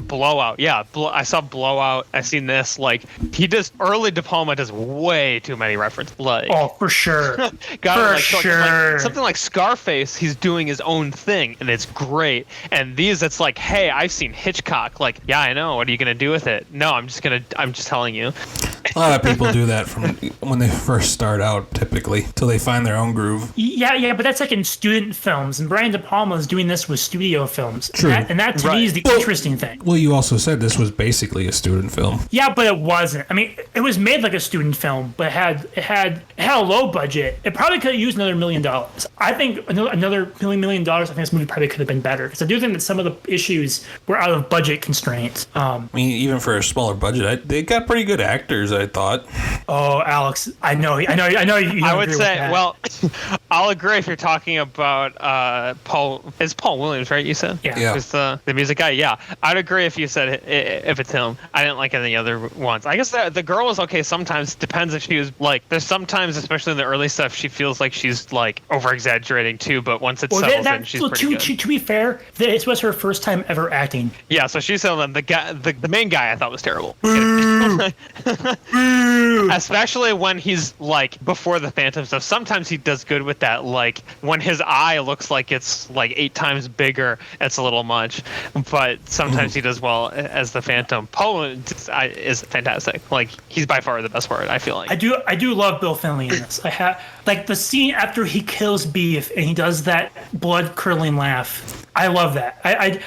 Blowout? Yeah, I saw Blowout. I seen this. Like he does early De Palma does way too many references. Like Oh, for sure. got Sure. something like Scarface. He's doing his own thing, and it's great. And these, it's like, hey, I've seen Hitchcock. Like, yeah, I know. What are you gonna do with it? No, I'm just telling you. A lot of people do that from when they first start out, typically, till they find their own groove. Yeah, but that's like in student films, and Brian De Palma is doing this with studio films. True. And that to me is the interesting thing. Well, you also said this was basically a student film. Yeah, but it wasn't. I mean, it was made like a student film, but it had a low budget. It probably could have used another $1 million. I think another $1 million. I think this movie probably could have been better, because I do think that some of the issues were out of budget constraints. I mean, even for a smaller budget, they got pretty good actors, I thought. Oh, Alex, I know. You I would agree say, with that. well, I'll agree if you're talking about Paul. It's Paul Williams, right? You said, Yeah. Yeah. Who's the music guy? Yeah, I'd agree if you said if it's him. I didn't like any other ones. I guess the girl was okay sometimes. Depends if she was like. There's sometimes, especially in the early stuff, she feels like she's like over exaggerating too. But once it settles in, she's pretty good. To be fair, this was her first time ever acting. Yeah, so she's selling the guy. The main guy I thought was terrible. Especially when he's like before the Phantom stuff. Sometimes he does good with that. Like when his eye looks like it's like 8 times bigger, it's a little much. But sometimes he does well as the Phantom. Poe is fantastic. Like he's by far the best part, I feel like. I do love Bill Finley in this. I have like the scene after he kills Beef and he does that blood curdling laugh. I love that. I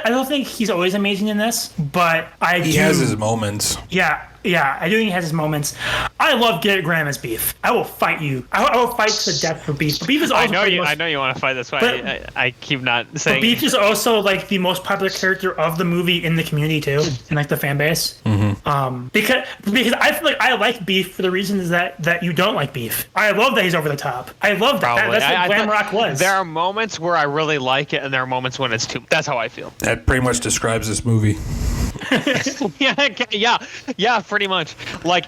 don't think he's always amazing in this, but He has his moments. Yeah, I do think he has his moments. I love Garrett Graham as Beef. I will fight you. I will fight to the death for Beef. But Beef is also I know you want to fight this way. I keep not saying. But Beef is also like the most popular character of the movie in the community too, in like the fan base. Mm-hmm. Because I feel like I like Beef for the reasons that you don't like Beef. I love that he's over the top. I love that. Probably. That's what glam rock was. There are moments where I really like it, and there are moments when it's too. That's how I feel. That pretty much describes this movie. yeah, pretty much. Like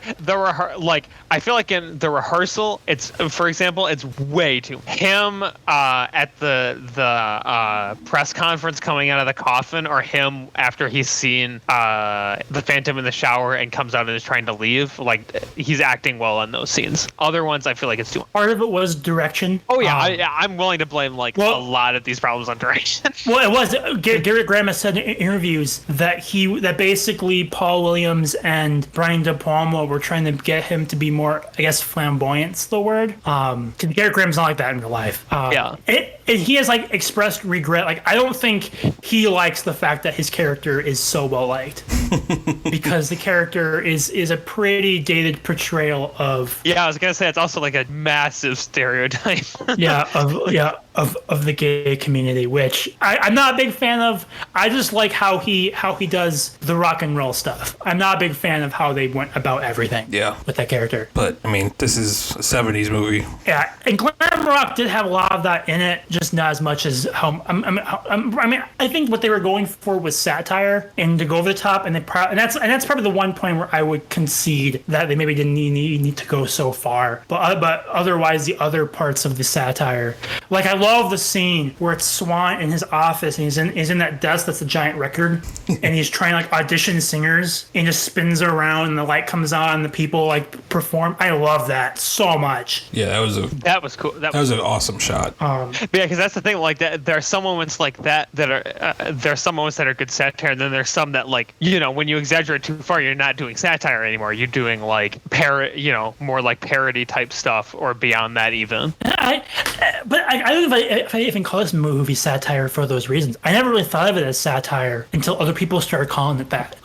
I feel like in the rehearsal, it's, for example, it's way too him at the press conference coming out of the coffin, or him after he's seen the Phantom in the shower and comes out and is trying to leave. Like he's acting well on those scenes. Other ones, I feel like it's too. Part of it was direction. Oh yeah, I'm willing to blame a lot of these problems on direction. Well, it was Garrett Graham has said in interviews that basically Paul Williams and Brian De Palma were trying to get him to be more, I guess, flamboyant's the word. Because Garrett Graham's not like that in real life. He has like expressed regret. Like I don't think he likes the fact that his character is so well liked, because the character is a pretty dated portrayal of. Yeah, I was gonna say it's also like a massive stereotype. Of the gay community, which I'm not a big fan of. I just like how he does the rock and roll stuff. I'm not a big fan of how they went about everything. Yeah. With that character. But I mean, this is a '70s movie. Yeah, and glam rock did have a lot of that in it, just not as much as how. I mean, I think what they were going for was satire and to go over the top, and that's probably the one point where I would concede that they maybe didn't need to go so far. But otherwise, the other parts of the satire, like I love the scene where it's Swan in his office and he's in that desk that's a giant record, and he's trying to like audition singers and just spins around and the light comes on and the people like perform. I love that so much. Yeah, that was cool. That was an awesome shot. Yeah, because that's the thing. Like that, there are some moments like that are there are some moments that are good satire, and then there's some that, like, when you exaggerate too far, you're not doing satire anymore. You're doing like more like parody type stuff, or beyond that even. I don't know if I even call this movie satire for those reasons. I never really thought of it as satire until other people started calling it that.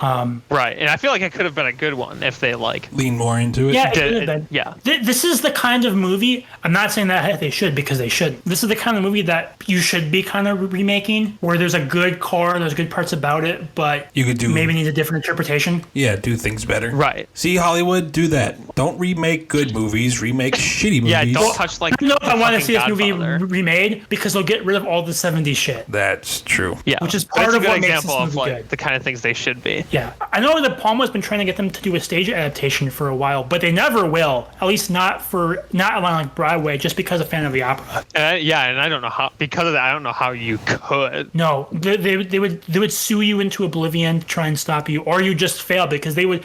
Right, and I feel like it could have been a good one if they like lean more into it. Yeah, it could have been. Yeah. This is the kind of movie. I'm not saying that they should, because they shouldn't. This is the kind of movie that you should be kind of remaking, where there's a good core, there's good parts about it, but you could maybe need a different interpretation. Yeah, do things better. Right. See, Hollywood, do that. Don't remake good movies. Remake shitty movies. Yeah, don't touch like. I don't know if I want to see this movie remade, because they'll get rid of all the '70s shit. That's true. Yeah, which is part of what makes this movie of like good. The kind of things they should be. Yeah, I know that Palma's been trying to get them to do a stage adaptation for a while, but they never will. At least not on like Broadway, just because of Phantom of the Opera. And I don't know how, because of that, I don't know how you could. No, they would sue you into oblivion to try and stop you, or you just fail because they would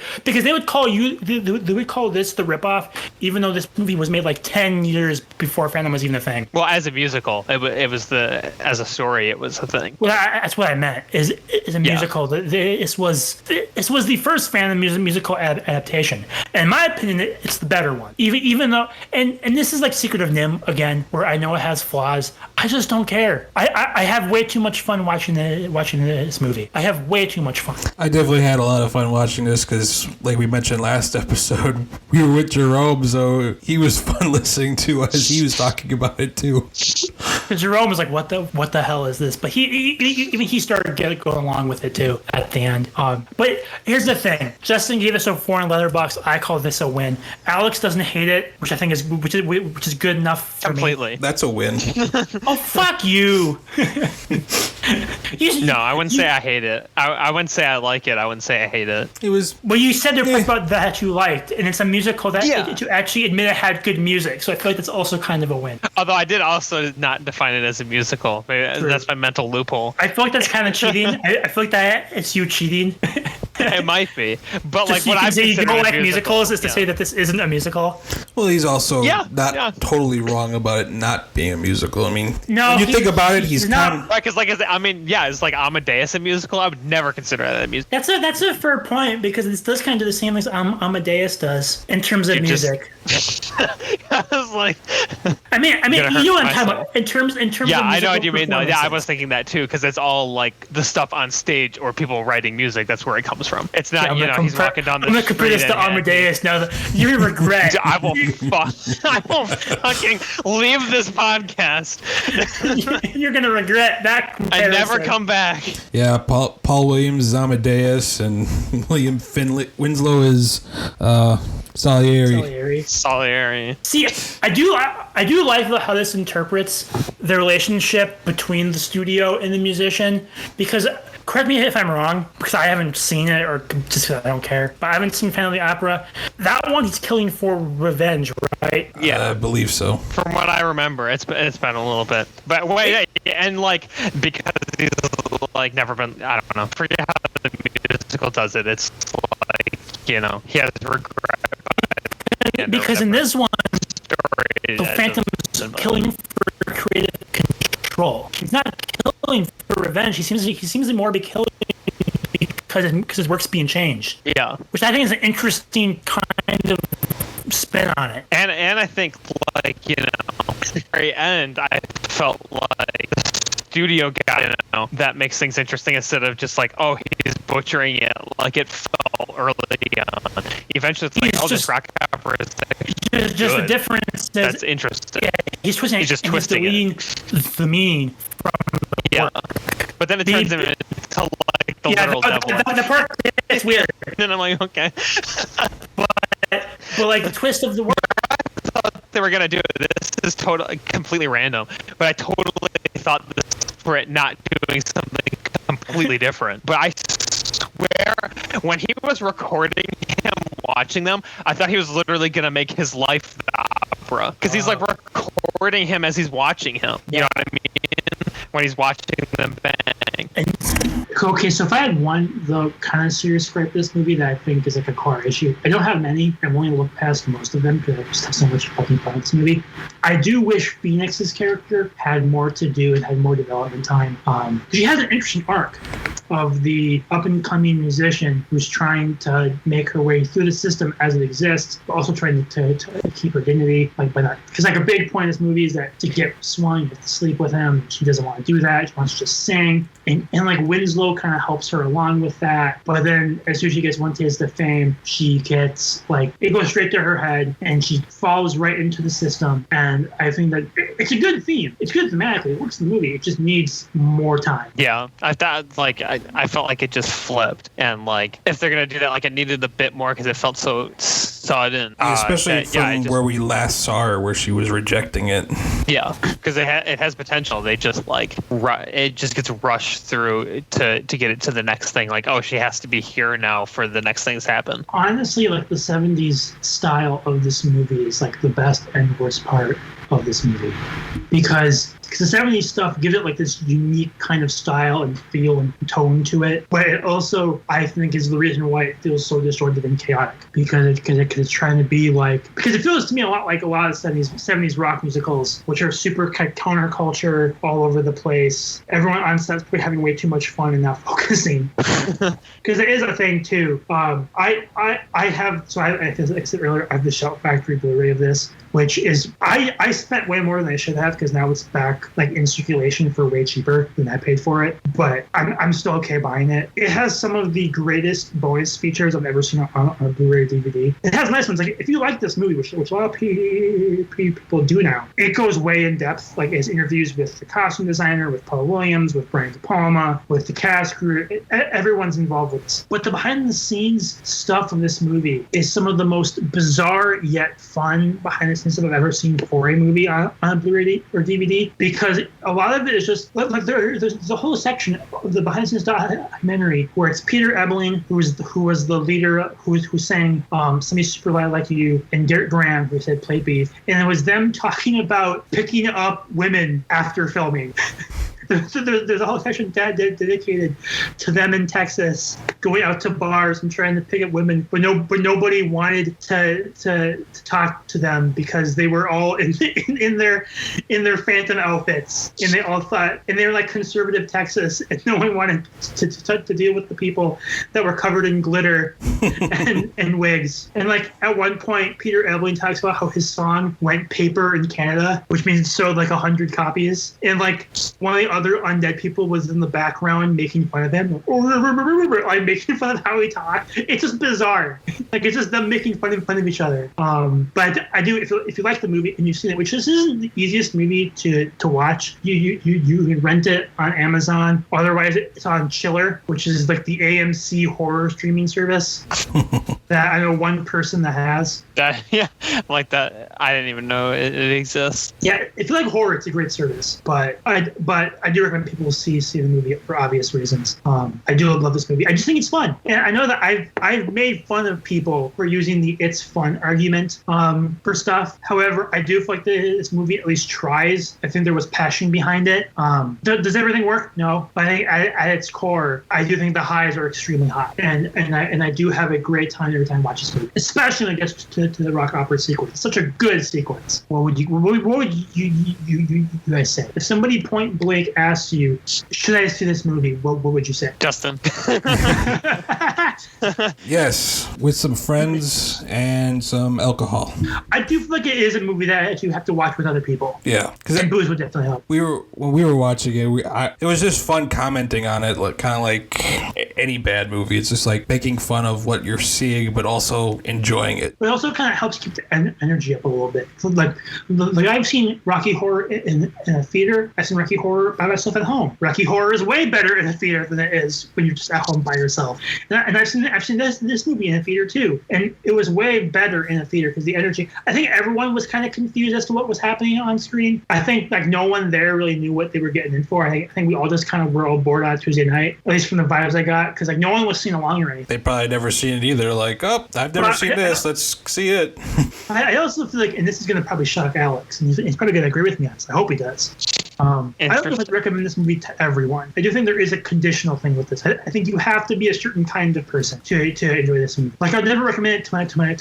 call you they would call this the ripoff, even though this movie was made like 10 years before Phantom was even a thing. Well, as a musical, it was as a story, it was a thing. Well, that's what I meant. Is a musical. This was the first Phantom musical adaptation. And in my opinion, it's the better one. Even though, and this is like Secret of Nim again, where I know it has flaws. I just don't care. I have way too much fun watching this movie. I have way too much fun. I definitely had a lot of fun watching this because, like we mentioned last episode, we were with Jerome, so he was fun listening to us. He was talking about it too. Jerome was like, "What the hell is this?" But he started going along with it too at the end. But here's the thing: Justin gave us a 4 on Letterbox. I call this a win. Alex doesn't hate it, which I think is good enough for Completely. me. That's a win. Oh, fuck you! No, I wouldn't say I hate it. I wouldn't say I like it. I wouldn't say I hate it. It was. Well, you said there were about that you liked, and it's a musical that Yeah. to actually admit it had good music. So I feel like that's also kind of a win. Although I did also not define it as a musical. Maybe that's my mental loophole. I feel like that's kind of cheating. I feel like that it's you cheating. It might be, but like Just so what you can I say you consider don't a like musical, musicals is to say that this isn't a musical. Well, he's also not yeah. totally wrong about it not being a musical. I mean, No, when you think about it, he's not. kind of. Right, because it's like Amadeus a musical. I would never consider that a musical. That's a fair point because it does kind of do the same things Amadeus does in terms of music. I was like, I mean, you know what I'm talking myself. about in terms yeah, of musical I know what you mean. Though, yeah, I performances. was thinking that too, because it's all like the stuff on stage or people writing music. That's where it comes from. It's not, he's walking down the I'm gonna compare street this to and- Amadeus now. That you regret. I will fucking leave this podcast. You're gonna regret that I comparison. never come back. Yeah, Paul Williams is Amadeus, and William Winslow is Salieri. Salieri. See, I do like how this interprets the relationship between the studio and the musician, because correct me if I'm wrong, because I haven't seen it or just because I don't care, but I haven't seen Phantom of the Opera. That one he's killing for revenge, right? Yeah, I believe so. from what I remember, it's been a little bit. But wait, and like because he's like never been. I don't know. Forget how the musical does it. It's like he has regret. Because in this one, story, the Phantom is killing for creative control. He's not killing for revenge. He seems to more be killing because his work's being changed. Yeah, Which I think is an interesting kind of spin on it. and I think like at the very end, I felt like the studio guy that makes things interesting instead of just like he's butchering it like it felt early on. Eventually, it's like He's this just- rock opera is Just the good. difference is That's interesting. yeah, he's twisting. He's just and twisting it. deleting the mean from the Yeah, work. but then it turns him into like the Yeah, literal devil. the part it's weird, And I'm like, okay. but like the twist of the work. They were gonna do it. This is totally completely random, but I totally thought this for it not doing something completely different. But I swear, when he was recording him watching them, I thought he was literally gonna make his life the opera because he's like recording him as he's watching him. You know what I mean? When he's watching them bang. Okay, so if I had the kind of serious gripe this movie that I think is like a core issue, I don't have many. I've only looked past most of them because I just have so much fucking fun with this movie. I do wish Phoenix's character had more to do and had more development time. She has an interesting arc of the up-and-coming musician who's trying to make her way through the system as it exists, but also trying to keep her dignity. Because a big point of this movie is that to get Swan, you have to sleep with him. She doesn't want to do that. She wants to just sing. And like Winslow kind of helps her along with that. But then as soon as she gets one taste of fame, she gets it goes straight to her head and she falls right into the system. And I think that it's a good theme. It's good thematically. It works in the movie. It just needs more time. Yeah, I thought I felt like it just flipped, and like if they're gonna do that, like it needed a bit more because it felt so sudden. Especially that, from where we last saw her, where she was rejecting it. Yeah, because it has potential. They just it just gets rushed through to get it to the next thing. Like, she has to be here now for the next things happen. Honestly, the 70s style of this movie is the best and worst part of this movie, because because the 70s stuff gives it like this unique kind of style and feel and tone to it, but it also, I think, is the reason why it feels so distorted and chaotic, because it's trying to be like, because it feels to me a lot like a lot of 70s rock musicals, which are super counterculture all over the place. Everyone on set's having way too much fun and not focusing, because it is a thing too. I said earlier, I have the Shout Factory Blu-ray of this, which is I spent way more than I should have, because now it's back like in circulation for way cheaper than I paid for it. But I'm still okay buying it. It has some of the greatest bonus features I've ever seen on a Blu-ray DVD. It has nice ones. Like if you like this movie, which a lot of people do now, it goes way in depth. Like it's interviews with the costume designer, with Paul Williams, with Brian De Palma, with the cast crew. Everyone's involved with this. But the behind-the-scenes stuff from this movie is some of the most bizarre yet fun behind-the-scenes stuff I've ever seen for a movie on a Blu-ray or DVD, because a lot of it is just like there's a whole section of the behind-the-scenes documentary where it's Peter Ebling, who was the leader, who sang "Somebody Super Loud Like You," and Garrett Graham, who said "Play Beef," and it was them talking about picking up women after filming. So there's a whole section dedicated to them in Texas, going out to bars and trying to pick up women, but nobody wanted to talk to them because they were all in their Phantom outfits, and they all thought, and they were like conservative Texas, and no one wanted to deal with the people that were covered in glitter and wigs. And like at one point, Peter Ebling talks about how his song went paper in Canada, which means it sold like 100 copies, and like one of the other undead people was in the background making fun of him, like making fun of how he talked. It's just bizarre. Like it's just them making fun of each other. But I do, if you like the movie and you've seen it, which this isn't the easiest movie to watch, you can rent it on Amazon. Otherwise, it's on Chiller, which is like the AMC horror streaming service that I know one person that has. Yeah, like that. I didn't even know it exists. Yeah, if you like horror, it's a great service. But I do recommend people see the movie for obvious reasons. I do love this movie. I just think it's fun, and I know that I've made fun of people for using the "it's fun" argument for stuff. However, I do feel like this movie at least tries. I think there was passion behind it. Does everything work? No, but I think at its core, I do think the highs are extremely high, and I do have a great time every time I watch this movie, especially when it gets to the rock opera sequence. It's such a good sequence. What would you guys say if somebody point blank asks you, should I see this movie? What would you say? Justin. Yes, with some friends and some alcohol. I do feel like it is a movie that you have to watch with other people. Yeah, and booze would definitely help. When we were watching it, it was just fun commenting on it, like kind of like any bad movie. It's just like making fun of what you're seeing, but also enjoying it. But it also kind of helps keep the energy up a little bit. So like I've seen Rocky Horror in a theater. I've seen Rocky Horror by myself at home. Rocky Horror is way better in a theater than it is when you're just at home by yourself. And I've seen this movie in a theater too, and it was way better in a theater because the energy. I think everyone was kind of confused as to what was happening on screen. I think like no one there really knew what they were getting in for. I think we all just kind of were all bored on Tuesday night, at least from the vibes I got, because like no one was singing along or anything. They probably never seen it either. Like, oh, I've never seen this. Let's see it. I also feel like, and this is going to probably shock Alex, and he's probably going to agree with me on this. I hope he does. I don't know if I'd recommend this movie to everyone. I do think there is a conditional thing with this. I think you have to be a certain kind of person to enjoy this movie. Like I'd never recommend it to my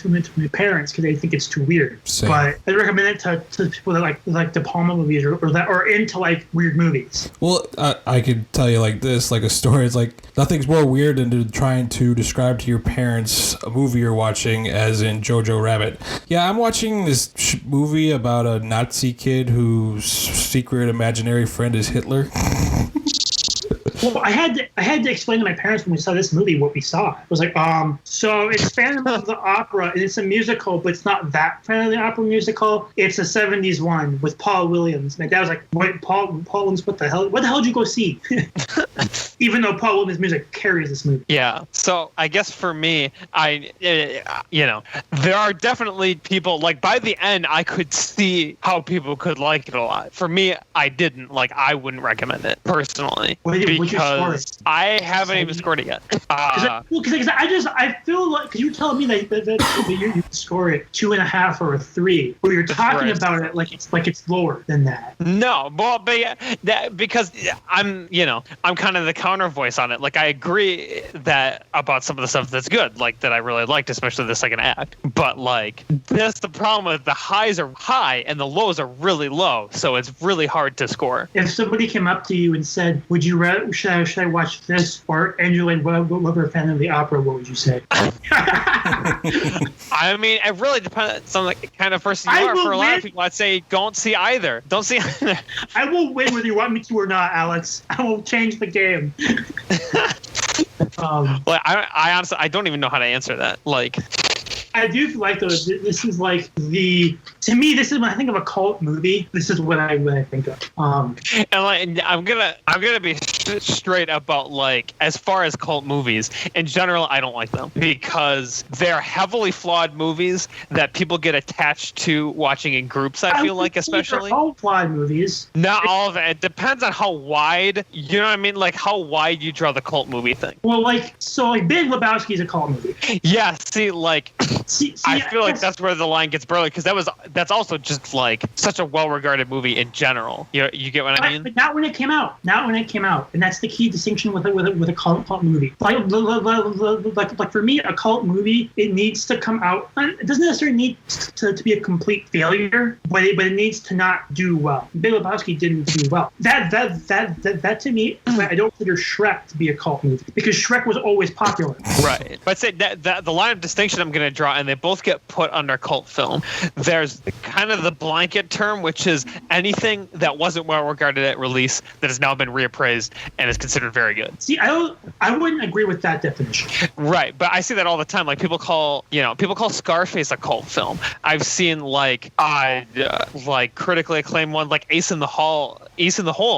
parents because they think it's too weird. Same. But I'd recommend it to people that like De Palma movies or into like weird movies. Well, I could tell you like this, like a story. It's like nothing's more weird than trying to describe to your parents a movie you're watching, as in Jojo Rabbit. Yeah, I'm watching this movie about a Nazi kid whose secret imaginary friend is Hitler. Well, I had to explain to my parents when we saw this movie what we saw. It was like, so it's Phantom of the Opera, and it's a musical, but it's not that Phantom of the Opera musical. It's a 70s one with Paul Williams. My dad was like, wait, Paul Williams, what the hell? What the hell did you go see? Even though Paul Williams' music carries this movie. Yeah. So I guess for me, there are definitely people, like by the end, I could see how people could like it a lot. For me, I didn't. Like, I wouldn't recommend it personally. Would What's your score? Because I haven't even scored it yet. Because I feel like, because you were telling me that you score it 2.5 or a 3, where you're talking about it like it's lower than that. No, well, but yeah, because I'm kind of the counter voice on it. Like, I agree that about some of the stuff that's good, like that I really liked, especially the second act. But like, that's the problem with the highs are high and the lows are really low, so it's really hard to score. If somebody came up to you and said, "Would you rather should I watch this or Angela Weber, Phantom of the Opera?" What would you say? I mean, it really depends on the kind of person you are. For a lot of people, I'd say don't see either. Don't see either. I will win whether you want me to or not, Alex. I will change the game. Well, I honestly, I don't even know how to answer that. Like, I do feel like, though, this is like to me, this is when I think of a cult movie. This is what I think of. And like, I'm gonna be straight about, like, as far as cult movies in general, I don't like them because they're heavily flawed movies that people get attached to watching in groups. I feel like, especially all flawed movies. Not all of it. It depends on how wide. You know what I mean? Like how wide you draw the cult movie thing. Well, like Big Lebowski is a cult movie. Yeah. See, like. I feel like that's that's where the line gets blurry because that's also just like such a well-regarded movie in general. You get what I mean? But not when it came out. Not when it came out, and that's the key distinction with a cult movie. Like for me, a cult movie, it needs to come out. It doesn't necessarily need to be a complete failure, but it needs to not do well. Big Lebowski didn't do well. That to me, I don't consider Shrek to be a cult movie because Shrek was always popular. Right. But say that the line of distinction I'm going to draw, and they both get put under cult film. There's kind of the blanket term, which is anything that wasn't well regarded at release that has now been reappraised and is considered very good. See, I wouldn't agree with that definition. Right, but I see that all the time. Like people call Scarface a cult film. I've seen like critically acclaimed one like Ace in the Hole,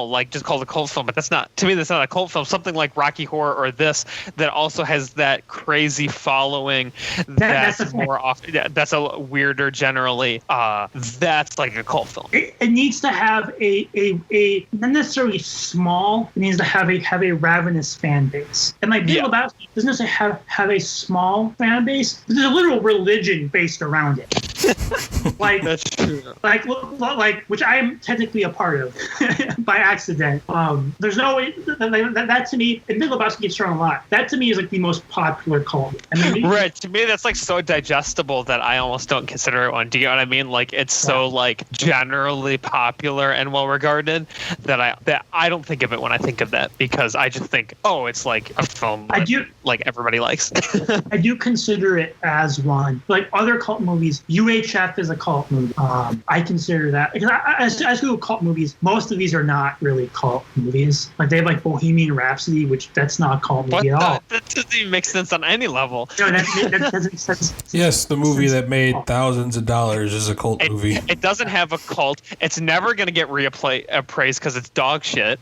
like just called a cult film. But that's not a cult film. Something like Rocky Horror or this that also has that crazy following that's more often. That's a weirder generally. That's like a cult film. It needs to have a not necessarily small. It needs to have a ravenous fan base. And like Big Lebowski doesn't necessarily have a small fan base. There's a literal religion based around it. Like that's true. Like which I am technically a part of by accident. There's no way that to me, and Big Lebowski gets thrown a lot. That to me is like the most popular cult. Right. To me, that's like so digestible that I almost don't consider it one. Do you know what I mean? Like it's so like generally popular and well regarded that I don't think of it when I think of that because I just think, oh, it's like a film like everybody likes. I do consider it as one. Like other cult movies, UHF is a cult movie. I consider that because as Google cult movies, most of these are not really cult movies. Like they have like Bohemian Rhapsody, which that's not a cult movie at all. That doesn't even make sense on any level. No, that doesn't make sense. Yes, the movie that made thousands of dollars is a cult movie. It doesn't have a cult. It's never going to get appraised because it's dog shit.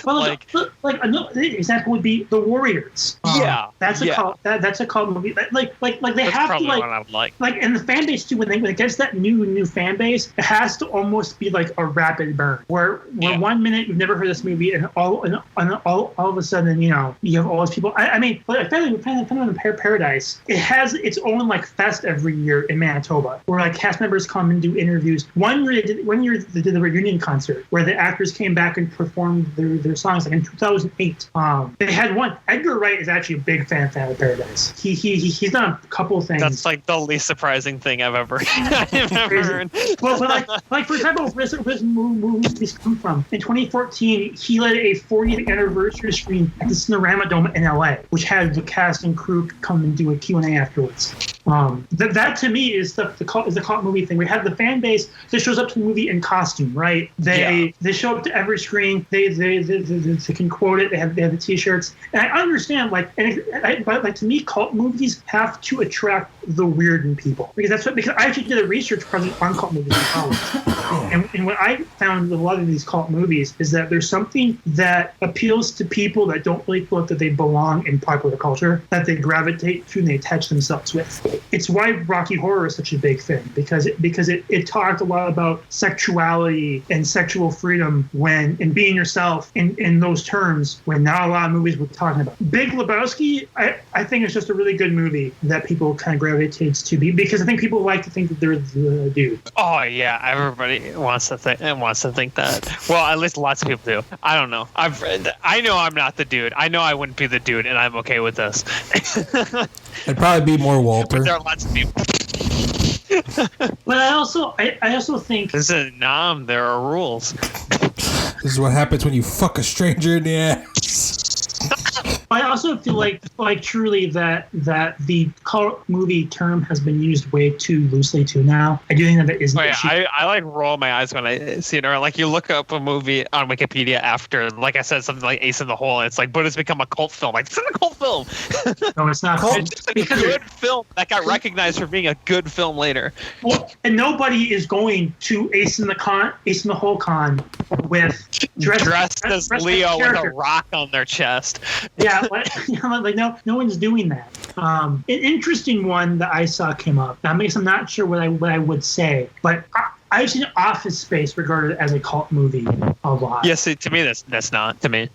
Well, like another example would be The Warriors. That's a cult. That's a cult movie. Like they that's have to like and the fan base too. When it gets that new fan base, it has to almost be like a rapid burn. Where 1 minute you've never heard this movie, and all of a sudden you have all these people. I mean, like Phantom of Paradise, it has its own like fest every year in Manitoba, where like cast members come and do interviews. One year they did the reunion concert where the actors came back and performed their songs. Like in 2008, they had one. Edgar Wright is actually a big fan of Paradise. He's done a couple of things. That's like the least surprising thing I've ever heard. Well, but for example, where this movies come from? In 2014, he led a 40th anniversary screening at the Cinerama Dome in LA, which had the cast and crew come and do a Q&A afterwards. That to me is the cult movie thing. We have the fan base that shows up to the movie in costume, right? They show up to every screen. They can quote it. They have the T-shirts, and I understand. But to me, cult movies have to attract the weird in people because I actually did a research project on cult movies in college, and what I found with a lot of these cult movies is that there's something that appeals to people that don't really feel that they belong in popular culture, that they gravitate to and they attach themselves with. it's why Rocky Horror is such a big thing, because it talked a lot about sexuality and sexual freedom and being yourself in those terms when not a lot of movies were talking about. Big Lebowski, I think it's just a really good movie that people kind of gravitates to because I think people like to think that they're the dude. Oh yeah, everybody wants to think that. Well, at least lots of people do. I don't know. I know I'm not the dude. I know I wouldn't be the dude, and I'm okay with this. It'd probably be more Walter. But there are lots of people. But I also think there are rules. This is what happens when you fuck a stranger in the ass. I also feel like truly that the cult movie term has been used way too loosely too now. I do think that is an issue. I like roll my eyes when I see it, or like you look up a movie on Wikipedia after, like I said, something like Ace in the Hole, and it's like, but it's become a cult film. Like, it's not a cult film. No, it's not. It's just a good film that got recognized for being a good film later. Well, and nobody is going to Ace in the Hole con with dressed as Leo with a rock on their chest. Yeah, like no one's doing that. An interesting one that I saw came up. I mean, I'm not sure what I would say, but I've seen Office Space regarded as a cult movie a lot. Yes, to me that's not to me.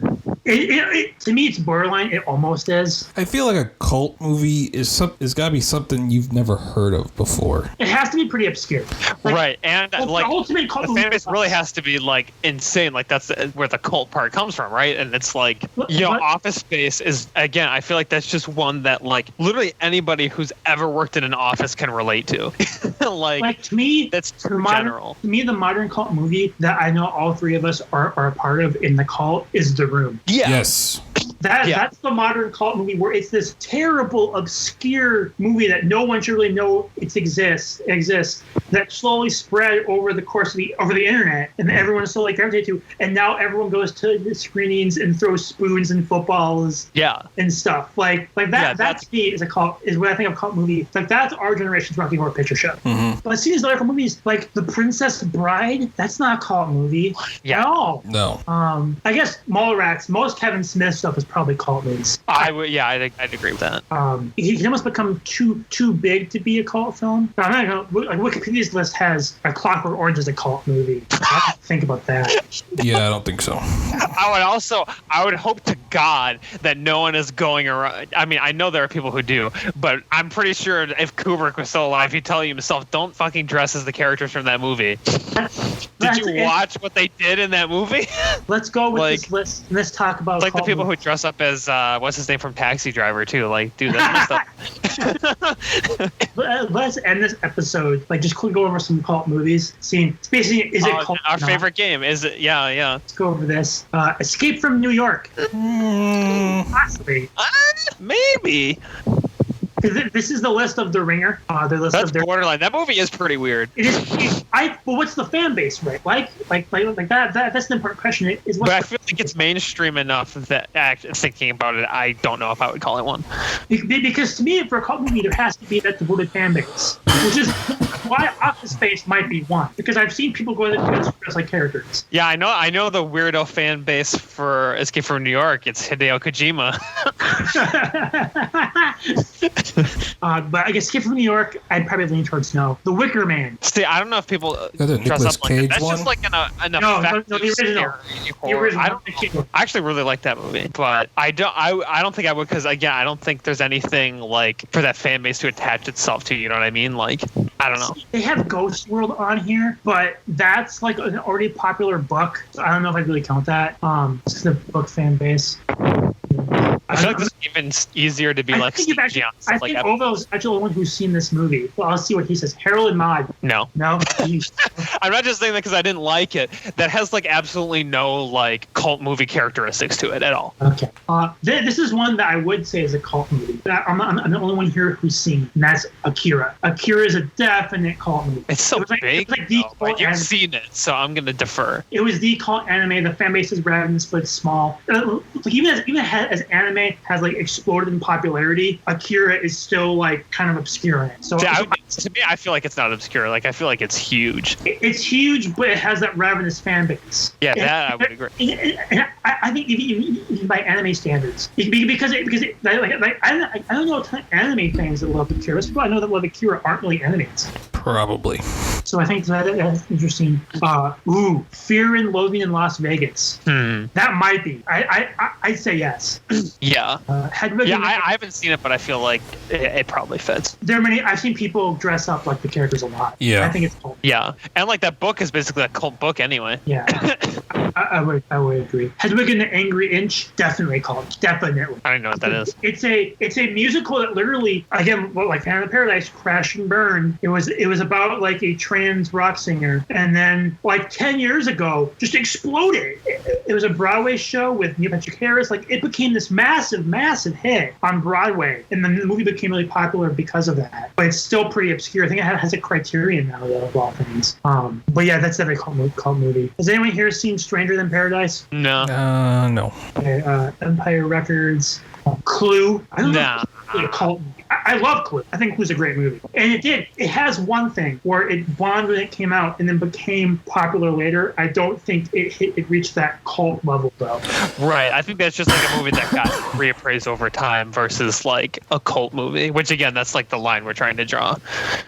To me, it's borderline. It almost is. I feel like a cult movie is got to be something you've never heard of before. It has to be pretty obscure, right? And like the ultimate cult the fan base really has to be like insane. Like that's where the cult part comes from, right? And it's like Office Space is, again, I feel like that's just one that like literally anybody who's ever worked in an office can relate to. like to me, that's too general. To me, the modern cult movie that I know all three of us are a part of in the cult is The Room. Yeah. Yes. That's the modern cult movie where it's this terrible, obscure movie that no one should really know it exists that slowly spread over the course of the internet, and everyone slowly gravitated to, and now everyone goes to the screenings and throws spoons and footballs, and stuff like that. Yeah, that to me is what I think of a cult movie. Like that's our generation's Rocky Horror Picture Show. Mm-hmm. But seeing these other movies like The Princess Bride, that's not a cult movie at all. No. I guess Mallrats, most Kevin Smith stuff is probably cult movies. I'd agree with that. He can almost become too big to be a cult film. I'm not gonna, like Wikipedia's list has A Clockwork Orange as a cult movie. I don't think about that. Yeah, I don't think so. I would hope to God that no one is going around. I mean, I know there are people who do, but I'm pretty sure if Kubrick was still alive, he'd tell you himself, don't fucking dress as the characters from that movie. Did you watch what they did in that movie? Let's go with this list and let's talk about like the people who dress up as what's his name from Taxi Driver too. Like, dude, that's messed up. Let's end this episode. Like, just quickly go over some cult movies. Seeing, basically, is it cult? Our favorite game is it? Yeah. Let's go over this. Escape from New York. Possibly. Maybe. This is the list of The Ringer. That's borderline. That movie is pretty weird. It is. Well, what's the fan base, right? Like that. That's the important question. But I feel like it's mainstream enough that thinking about it, I don't know if I would call it one. Because to me, for a cult movie, there has to be that devoted fan base, which is why Office Space might be one. Because I've seen people go to dress like characters. Yeah, I know the weirdo fan base for Escape from New York. It's Hideo Kojima. But I guess Escape from New York, I'd probably lean towards no. The Wicker Man. See, I don't know if people dress up like that. That's just like an effective the original. I actually really like that movie, but I don't think I would, because again, I don't think there's anything like for that fan base to attach itself to. You know what I mean? Like, I don't know. They have Ghost World on here, but that's like an already popular book. So I don't know if I really count that. It's the book fan base. I feel like this is even easier to be like CG on stuff like that. I think Ovo's actually the only one who's seen this movie. Well, I'll see what he says. Harold and Maude. No. I'm not just saying that because I didn't like it. That has like absolutely no like cult movie characteristics to it at all. Okay. This is one that I would say is a cult movie. I'm the only one here who's seen, and that's Akira. Akira is a definite cult movie. It's so big. Like you've seen it, so I'm gonna defer. It was the cult anime. The fan base is rather split small. Like even as anime, anime has like exploded in popularity, Akira is still like kind of obscure in it. So To me, I feel like it's not obscure. Like, I feel like it's huge. it's huge, but it has that ravenous fan base. Yeah, that I would agree. And I think even by anime standards, because I don't know a ton of anime fans that love Akira. Most people I know that love Akira aren't really animes. Probably. So I think that's interesting. Fear and Loathing in Las Vegas. That might be. I'd say yes. Yeah. Hedwig. Yeah, I haven't seen it, but I feel like it probably fits. There are many. I've seen people dress up like the characters a lot. Yeah. I think it's cool. Yeah, and like that book is basically a cult book anyway. Yeah. I would agree. Hedwig and the Angry Inch, definitely cult. Definitely. I don't know what that is. It's a musical that literally, again, like Phantom of Paradise, Crash and Burn. It was about like a trans rock singer, and then like 10 years ago, just exploded. It was a Broadway show with Neil Patrick Harris. Like it became this massive, massive hit on Broadway, and then the movie became really popular because of that. But it's still pretty obscure. I think it has a Criterion now, though, of all things. But yeah, that's definitely a cult movie. Has anyone here seen Stranger Than Paradise? No. No. Okay, Empire Records. Clue. I don't know. Nah. If it's really a cult movie. I love Clue. I think Clue's a great movie. And it has one thing where it bombed when it came out and then became popular later. I don't think it reached that cult level, though. Right. I think that's just like a movie that got reappraised over time versus like a cult movie, which again, that's like the line we're trying to draw.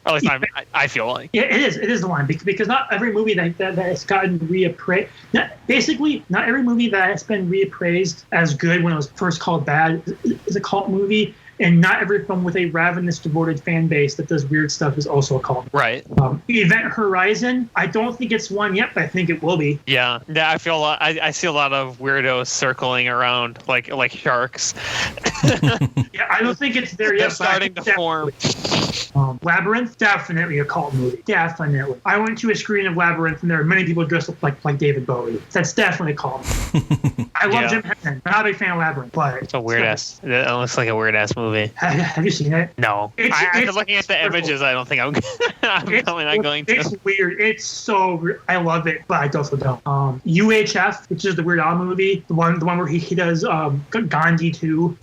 Or at least I feel like. Yeah, it is. It is the line because not every movie that has gotten reappraised. Basically, not every movie that has been reappraised as good when it was first called bad is a cult movie. And not every film with a ravenous, devoted fan base that does weird stuff is also a cult. Right. Event Horizon, I don't think it's one yet, but I think it will be. Yeah. I feel I see a lot of weirdos circling around like sharks. Yeah, I don't think it's there yet. They're starting to form. Labyrinth, definitely a cult movie. Definitely. I went to a screening of Labyrinth, and there are many people dressed up like David Bowie. That's definitely a cult movie. I love Jim Henson. I'm not a big fan of Labyrinth, but it's a weird ass. It looks like a weird ass movie. Have you seen it? No. After looking at the images, I don't think I'm probably not going to. It's weird. It's so weird. I love it, but I also don't. UHF, which is the Weird Al movie, the one where he does Gandhi 2.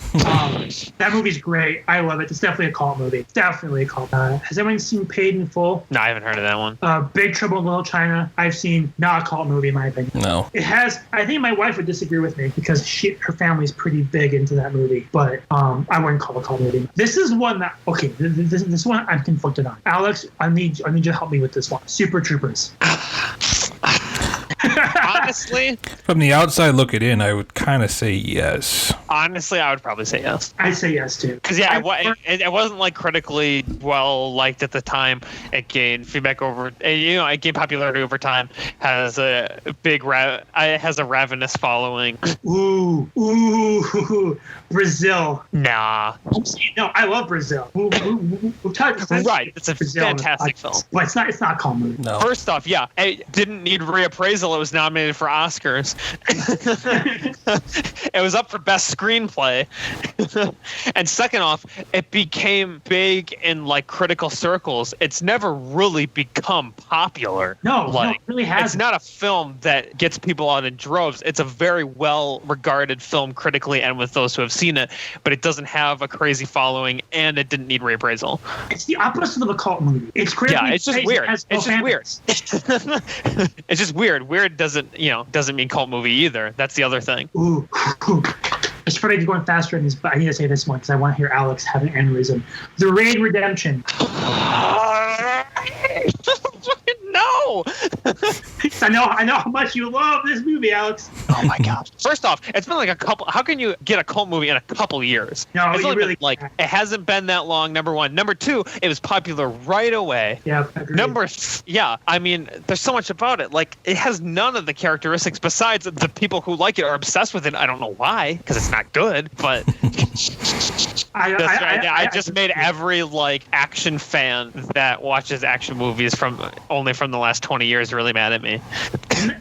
That movie's great. I love it. It's definitely a cult movie. Definitely a cult. Has anyone seen Paid in Full? No, I haven't heard of that one. Big Trouble in Little China. I've seen. Not a cult movie, in my opinion. No. It has. I think my wife would disagree with me because her family's pretty big into that movie, but I wouldn't call it a cult movie. This is one that this one I'm conflicted on. Alex, I need you to help me with this one. Super Troopers. Honestly, from the outside looking in, I would kind of say yes. Honestly, I would probably say yes. I'd say yes too. Because it wasn't like critically well liked at the time. It gained feedback it gained popularity over time. Has a big has a ravenous following. Ooh, Brazil. Nah. No, I love Brazil. Right, it's a fantastic film. But it's not a cult movie. No. First off, yeah, it didn't need reappraisal. It was nominated for Oscars. It was up for Best Screenplay. And second off, it became big in like critical circles. It's never really become popular. No, it really hasn't. It's not a film that gets people out in droves. It's a very well-regarded film critically and with those who have seen it, but it doesn't have a crazy following, and it didn't need reappraisal. It's the opposite of a cult movie. It's critically it's just weird. It's just weird. It's just weird. Weird doesn't mean cult movie either. That's the other thing. Ooh. I should probably be going faster in this, but I need to say this one because I want to hear Alex have an aneurysm. The Raid Redemption. No. I know how much you love this movie, Alex. Oh my gosh. First off, it's been like a couple. How can you get a cult movie in a couple years? No, it's you really been, it hasn't been that long. Number one. Number two, it was popular right away. Yeah. I mean, there's so much about it. Like, it has none of the characteristics besides the people who like it are obsessed with it. I don't know why, because it's not good, but I just made every like action fan that watches action movies from the last 20 years really mad at me.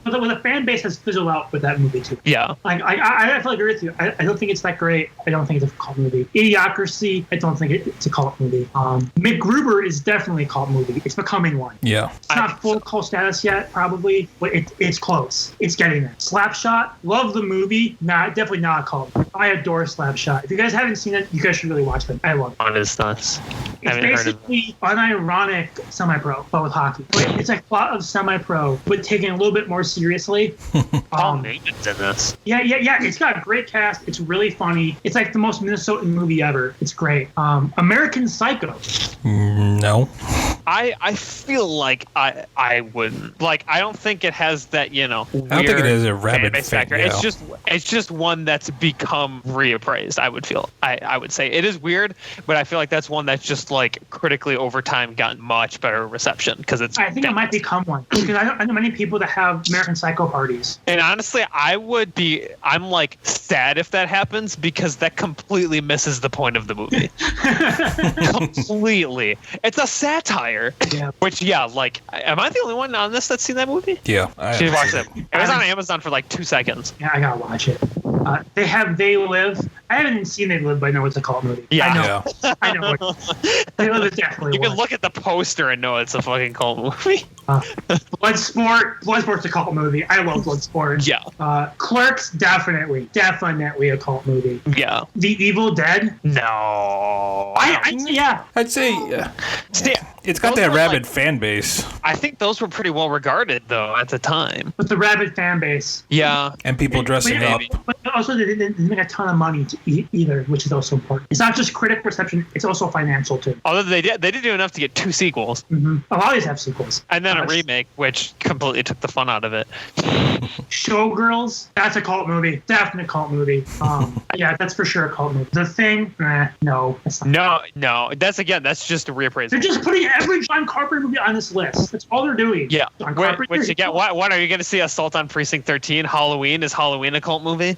but the fan base has fizzled out with that movie too. Yeah. Like I feel like agree with you. I don't think it's that great. I don't think it's a cult movie. Idiocracy, I don't think it's a cult movie. MacGruber is definitely a cult movie. It's becoming one. Yeah. It's not full cult status yet, probably, but it's close. It's getting there. Slapshot, love the movie. Definitely not a cult. I adore Slapshot. If you guys haven't seen it, you guys should really watch it. I love it. What is this? It's basically unironic semi-pro, but with hockey. But it's like a plot of semi-pro, but taken a little bit more seriously. Paul Newman's in this. Yeah. It's got a great cast. It's really funny. It's like the most Minnesotan movie ever. It's great. American Psycho. No. I feel like I wouldn't like. I don't think it has that weird I don't think it has a rabid fan factor. yeah. It's just one that's become reappraised. I would say it is weird, but I feel like that's one that's just like critically over time gotten much better reception because it's. I think it might become one because I know many people that have American Psycho parties. And honestly, I'm like sad if that happens because that completely misses the point of the movie. Completely, it's a satire. Yeah. Which, like, am I the only one on this that's seen that movie? Yeah. She watched it. It was on Amazon for like 2 seconds. Yeah, I gotta watch it. They Live. I haven't even seen They Live, but I know it's a cult movie. Yeah. I know. I know. They Live is definitely You can one. look at the poster and know it's a fucking cult movie. Bloodsport's a cult movie. I love Bloodsport. Yeah. Clerks, definitely a cult movie. Yeah. The Evil Dead. No. I'd say yeah. I'd say it's got that rabid fan base. I think those were pretty well regarded though at the time. With the rabid fan base. Yeah. And people dressing up. But also they didn't make a ton of money to either, which is also important. It's not just critic reception; it's also financial too. Although they did do enough to get 2 sequels. Mm-hmm. A lot of these have sequels. And then a remake, which completely took the fun out of it. Showgirls, that's a cult movie. Definitely a cult movie. Yeah, that's for sure a cult movie. The Thing, no. That's not No. That's just a reappraisal. They're just putting every John Carpenter movie on this list. That's all they're doing. Yeah. John Which again, what are you going to see? Assault on Precinct 13? Halloween? Is Halloween a cult movie?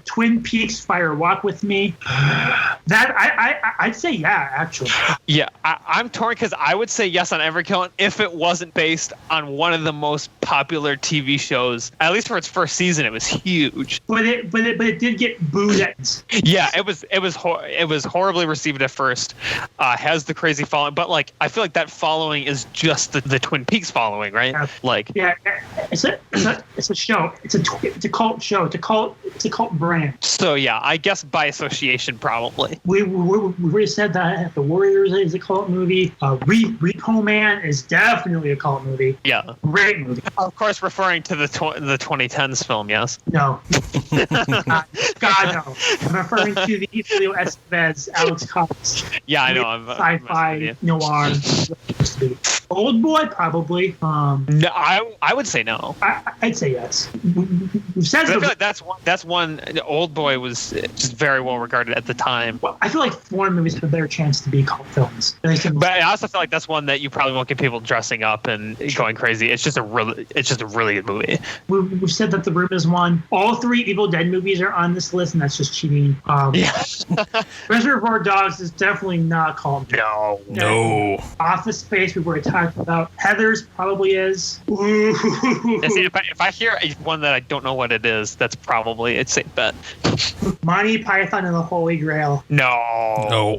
Twin Peaks, Fire Walk with Me. That I'd say yeah, actually. Yeah, I'm torn because I would say yes on every count if it wasn't based on one of the most popular TV shows. At least for its first season, it was huge. But it did get booed at. Yeah, it was horribly received at first. Has the crazy following, but like I feel like that following is just the Twin Peaks following, right? Yeah. Like it's a show. It's a cult show. It's a cult brand. So yeah, I guess by association probably. We already said that The Warriors is a cult movie. Repo Man is definitely a cult movie. Yeah, great movie. Of course, referring to the 2010s film. Yes. No. God no. I'm referring to the Emilio Estevez, Alex Cox. Yeah, I know. I'm sci-fi noir. Old Boy, probably. No, I would say no. I'd say yes. We've said I feel like that's one. Old Boy was just very well regarded at the time. Well, I feel like foreign movies have a better chance to be cult films. But I also feel like that's one that you probably won't get people dressing up and going crazy. It's just a really good movie. We've said that The Room is one. All 3 Evil Dead movies are on this list, and that's just cheating. Reservoir Dogs is definitely not a cult movie. No. Office Space, we've already talked about. Heathers probably is. Ooh. See, if I hear one that I don't know what it is, that's probably a safe bet. Monty Python and the Holy Grail. No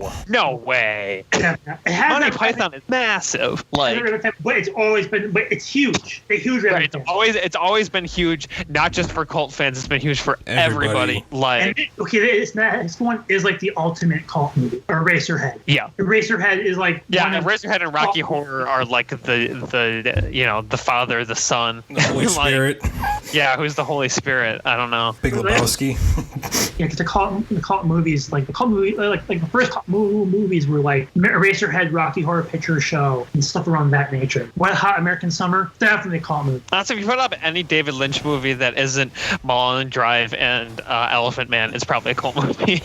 way. Yeah, it has Monty Python is massive. Like, but it's always been. But it's huge. A huge. Right, it's always been huge. Not just for cult fans. It's been huge for everybody. Like, this one is like the ultimate cult movie. Eraserhead. Yeah. Eraserhead is like. Eraserhead and Rocky Horror are like the father, the son, the Holy Spirit. Yeah, who's the Holy Spirit? I don't know. Big Lebowski. Yeah, because the cult movies, like the first cult movies were like Eraserhead, Rocky Horror Picture Show, and stuff around that nature. Wet Hot American Summer, definitely a cult movie. Also, if you put up any David Lynch movie that isn't Mulholland Drive and Elephant Man, it's probably a cult movie.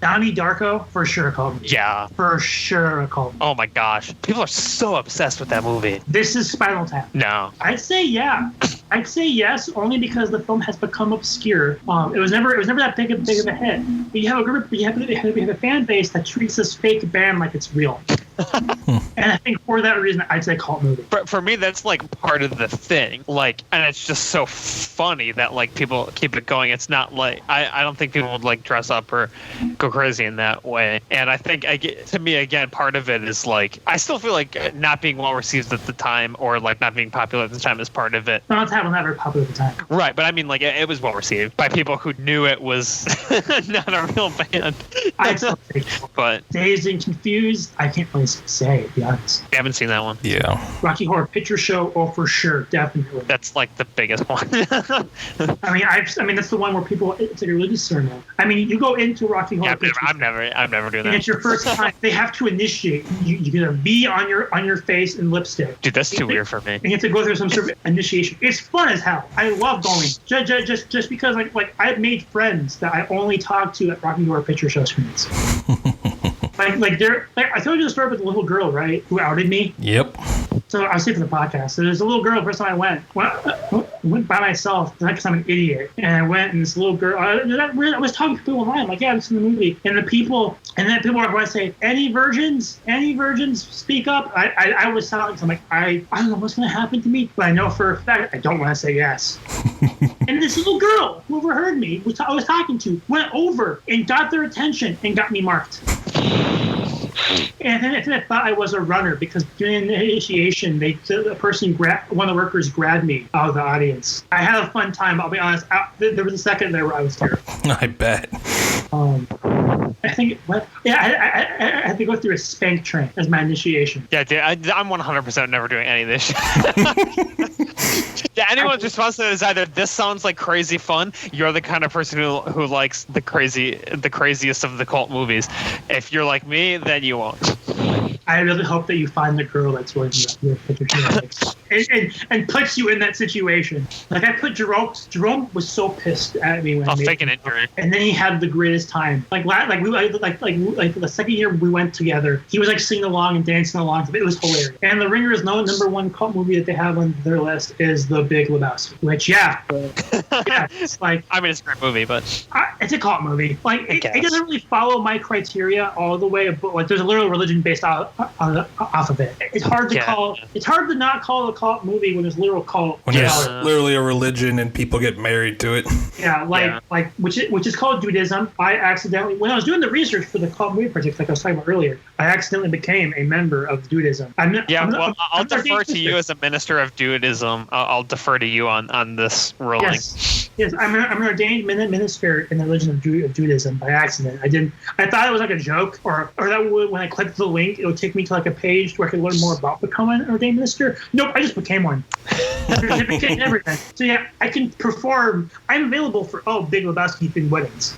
Donnie Darko, for sure a cult movie. Yeah. For sure a cult movie. Oh my gosh. People are so obsessed with that movie. This is Spinal Tap. No. I'd say yeah. I'd say yes, only because the film has become obscure. It was never that big of a hit. But you have a fan base that treats this fake band like it's real. And I think for that reason, I'd say cult movie. For me, that's like part of the thing. Like, and it's just so funny that like people keep it going. It's not like I don't think people would like dress up or go crazy in that way. And I think to me again, part of it is like I still feel like not being well received at the time or like not being popular at the time is part of it. No, it's not very popular at the time. Right, but I mean like it was well received by people who knew it was not a real band. I'd still say But Dazed and Confused, I can't really say, to be honest. I haven't seen that one. Yeah. Rocky Horror Picture Show, oh, for sure, definitely. That's like the biggest one. I mean, that's the one where people, it's like a religious ceremony. I mean, you go into Rocky Horror Picture Show. I'm never doing that. And it's your first time. They have to initiate. You get a V on your face and lipstick. Dude, that's too weird for me. And you have to go through some sort of initiation. It's fun as hell. I love going. Just because like I've made friends that I only talk to at Rocky Horror Picture Show screens. I told you the story about the little girl, right? Who outed me. Yep. So I'll say for the podcast. So there's a little girl. The first time I went by myself because I'm an idiot, and I went and this little girl. I was talking to people online. I'm like, yeah, this is in the movie, and then people are going to say, any virgins, speak up. I was silent. I'm like, I don't know what's going to happen to me, but I know for a fact I don't want to say yes. And this little girl who overheard me, I was talking to, went over and got their attention and got me marked. And then I thought I was a runner because during the initiation, one of the workers grabbed me out of the audience. I had a fun time. I'll be honest. There was a second there where I was terrified. I bet. I think I had to go through a spank train as my initiation. Yeah, dude, I'm 100% never doing any of this shit. Yeah, anyone's response to it is either this sounds like crazy fun, you're the kind of person who likes the craziest of the cult movies. If you're like me, then you won't. I really hope that you find the girl that's wearing your picture and puts you in that situation. Like I put Jerome. Jerome was so pissed at me when I'll fake an injury. And then he had the greatest time. Like the second year we went together, he was like singing along and dancing along. It was hilarious. And The Ringer is number one cult movie that they have on their list is The Big Lebowski. Which it's like I mean it's a great movie, but it's a cult movie. Like it doesn't really follow my criteria all the way, but like there's a literal religion based off of it. It's hard to call. It's hard to not call a cult movie when there's literal cult. When there's literally a religion and people get married to it. Yeah, which is called Judaism. I accidentally, when I was doing the research for the cult movie project, like I was talking about earlier, I accidentally became a member of Judaism. I'll defer to you as a minister of Judaism. I'll defer to you on this ruling. Yes, I'm an ordained minister in the religion of Judaism by accident. I thought it was like a joke, or that when I clicked the link, it would take me to like a page where I could learn more about becoming an ordained minister. Nope, I just became one. Certificate and everything. So yeah, I can perform. I'm available for Big Lebowski themed weddings.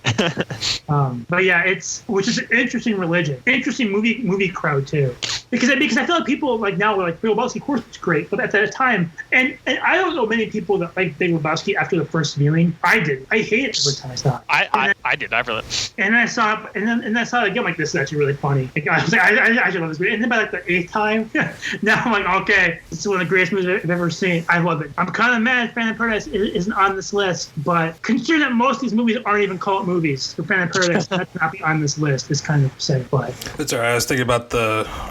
But yeah, which is an interesting religion, interesting movie crowd too. Because I feel like people like now were like Big Lebowski, of course it's great, but at that time, and I don't know many people that like Big Lebowski after the first viewing. I did. I hated it every time I saw it. I did. I really. And then I saw it, and then I saw it again. I'm like, this is actually really funny. Like, I was like, I should love this movie. And then by like the 8th time, now I'm like, okay, this is one of the greatest movies I've ever seen. I love it. I'm kind of mad Phantom Paradise isn't on this list, but considering that most of these movies aren't even cult movies, for Phantom Paradise not to not be on this list is kind of sad. But that's all right. I was thinking about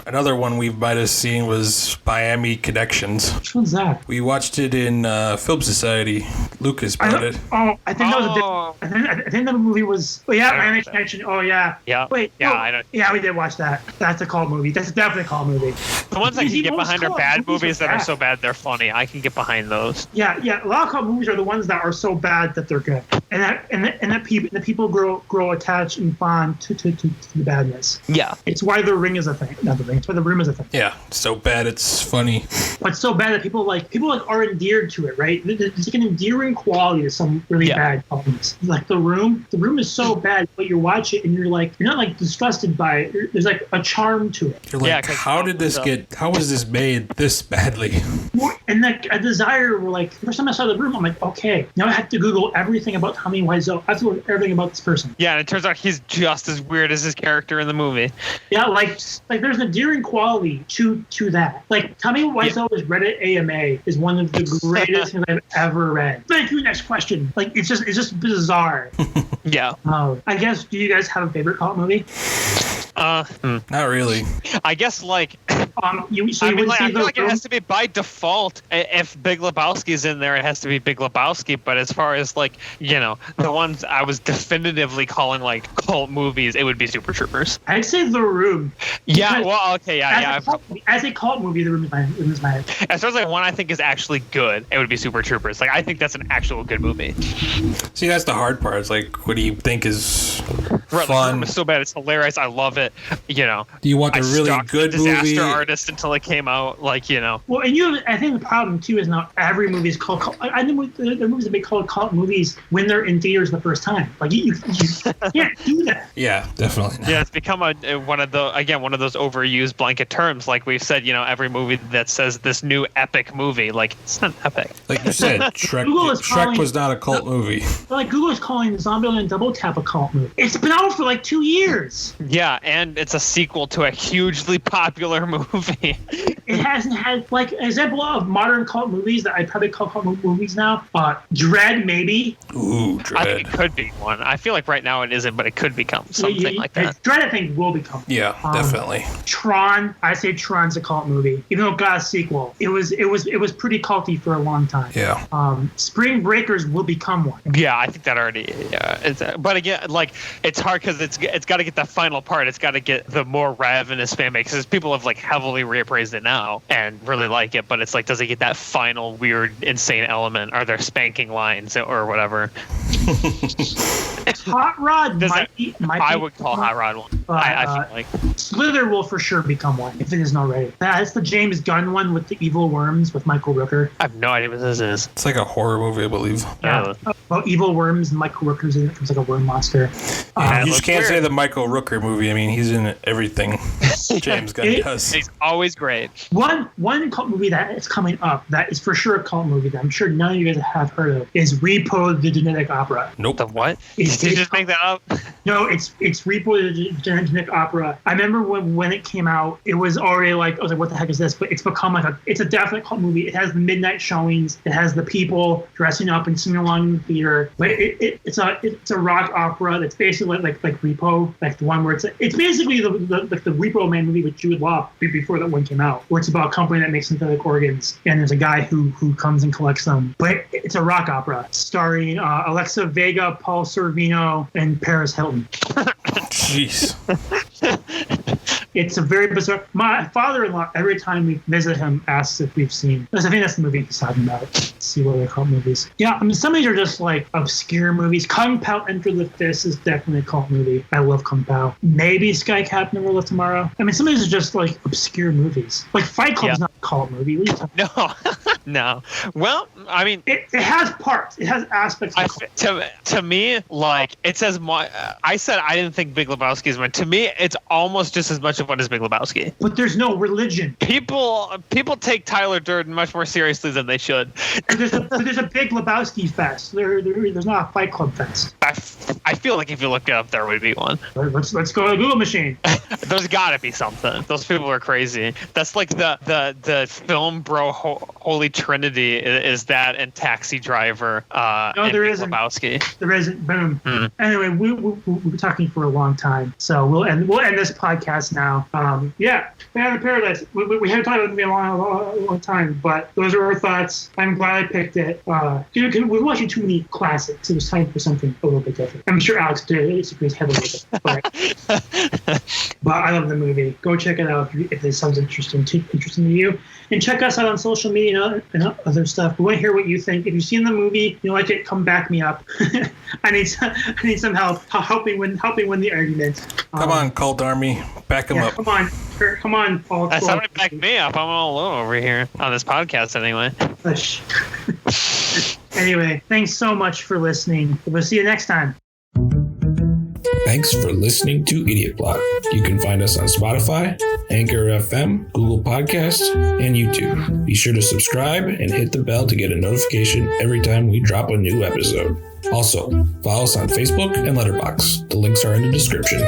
another one we might have seen was Miami Connections. Which one's that? We watched it in Film Society. Lucas brought it. Oh, I think that was I think that movie was. Oh yeah, Miami Connection. Oh yeah. Yeah. Wait. Yeah, no, I don't. Yeah, we did watch that. That's a cult movie. That's definitely a cult movie. The ones I can get behind are bad movies that are so bad they're funny. I can get behind those. Yeah. A lot of cult movies are the ones that are so bad that they're good, and that people grow attached and bond to the badness. Yeah. It's why The Ring is a thing. Not The Ring. It's why The Room is a thing. Yeah. So bad it's funny. But it's so bad that people are endeared to it, right? There's like an endearing quality to some really bad cult movies. Like The Room. The Room is so bad, but you watch it and you're not like disgusted by it. There's like a charm to it. You're like, how was this made this badly? And like a desire, the first time I saw The Room, I'm like, okay, now I have to Google everything about Tommy Wiseau. I have to Google everything about this person. Yeah, and it turns out he's just as weird as his character in the movie. Yeah, like there's an endearing quality to that. Like Tommy Wiseau's Reddit AMA is one of the greatest things I've ever read. Thank you. Next question. Like it's just bizarre. Yeah. I guess. Do you guys have a favorite cult movie? Not really. I guess like. You I would mean, say I feel like it Room? has to be by default. If Big Lebowski's in there, it has to be Big Lebowski. But as far as like, the ones I was definitively calling like cult movies, it would be Super Troopers. I'd say The Room. Yeah. Because Well, okay. Yeah. As a cult movie, The Room is my head. As far as like one I think is actually good, it would be Super Troopers. Like I think that's an actual good movie. See, that's the hard part. It's like, what do you think is Right, fun? It's so bad, it's hilarious. I love it. Do you want the really stalked good the Disaster movie? Artist until it came out. Like Well, and I think the problem too is now every movie is called cult. I think the movies that be called cult movies when they're in theaters the first time. Like you can't do that. Yeah, definitely. Not. Yeah, it's become one of those overused blanket terms. Like we've said, every movie that says this new epic movie, like it's not epic. Like you said, Shrek was not a cult movie. Like Google is calling Zombieland Double Tap a cult movie. It's been out for like 2 years. Yeah, and it's a sequel to a hugely popular movie. It hasn't had like an example of modern cult movies that I'd probably call cult movies now. Dread, maybe. Ooh, Dread. I think it could be one. I feel like right now it isn't, but it could become something like that. Dread, I think, will become. Yeah, definitely. Tron, I say Tron's a cult movie, even though it got a sequel. It was pretty culty for a long time. Yeah. Spring Breakers will become one. Yeah, I think that already. Yeah, but again, like it's hard because it's got to get that final part. It's got to get the more ravenous fan base because people have like heavily reappraised it now and really like it. But it's like, does it get that final weird, insane element? Are there spanking lines or whatever? Hot Rod I would call Hot Rod one. I feel like Slither will for sure become one if it isn't already. That's the James Gunn one with the evil worms with Michael Rooker. I have no idea what this is. It's like a horror movie, I believe. Yeah. About evil worms and Michael Rooker's in it. It's like a worm monster. You just can't say the Michael Rooker movie. I mean, he's in everything James Gunn does. He's always great. One cult movie that is coming up that is for sure a cult movie that I'm sure none of you guys have heard of is Repo the Genetic Opera. Nope. The what? Did you just make that up? No, it's Repo the Genetic Opera. I remember when it came out, it was already like, I was like, what the heck is this? But it's become like it's a definite cult movie. It has the midnight showings. It has the people dressing up and singing along in the theater. But it's a rock opera that's basically like Repo, like the one where it's basically the Repo Man movie with Jude Law before that one came out, where it's about a company that makes synthetic organs and there's a guy who comes and collects them. But it's a rock opera starring Alexa Vega, Paul Sorvino, and Paris Hilton. Jeez. It's a very bizarre. My father-in-law, every time we visit him, asks if we've seen. I think that's the movie he's talking about. Let's see what they call movies. Yeah, I mean, some of these are just like obscure movies. Kung Pao Enter the Fist is definitely a cult movie. I love Kung Pao. Maybe Sky Captain Never Live Tomorrow. I mean, some of these are just like obscure movies. Like Fight Club's not a cult movie. What are you talking about? No. Well, I mean, it has parts. It has aspects. To me, like it says. I said I didn't think Big Lebowski is one. To me, it's almost just as much of one as Big Lebowski. But there's no religion. People take Tyler Durden much more seriously than they should. There's a Big Lebowski fest. There's not a Fight Club fest. I feel like if you look it up, there would be one. Let's go to the Google machine. There's got to be something. Those people are crazy. That's like the film bro holy trinity is that and Taxi Driver. No, there isn't. Lebowski. There isn't. Boom. Anyway, we've been talking for a long time, so we'll end this podcast now. Yeah, Man of Paradise. We haven't talked about it in a long time, but those are our thoughts. I'm glad I picked it. We're watching too many classics. It was time for something a little bit different. I'm sure Alex disagrees heavily with it, but I love the movie. Go check it out if this sounds interesting to you. And check us out on social media and other stuff. We want to hear what you think. If you've seen the movie, you like it, come back me up. I need some help helping win the argument. Come on, Cult Army, back him up. Come on, Paul. Somebody back me up. I'm all alone over here on this podcast anyway. Anyway, thanks so much for listening. We'll see you next time. Thanks for listening to Idiot Block. You can find us on Spotify, Anchor FM, Google Podcasts, and YouTube. Be sure to subscribe and hit the bell to get a notification every time we drop a new episode. Also, follow us on Facebook and Letterbox. The links are in the description.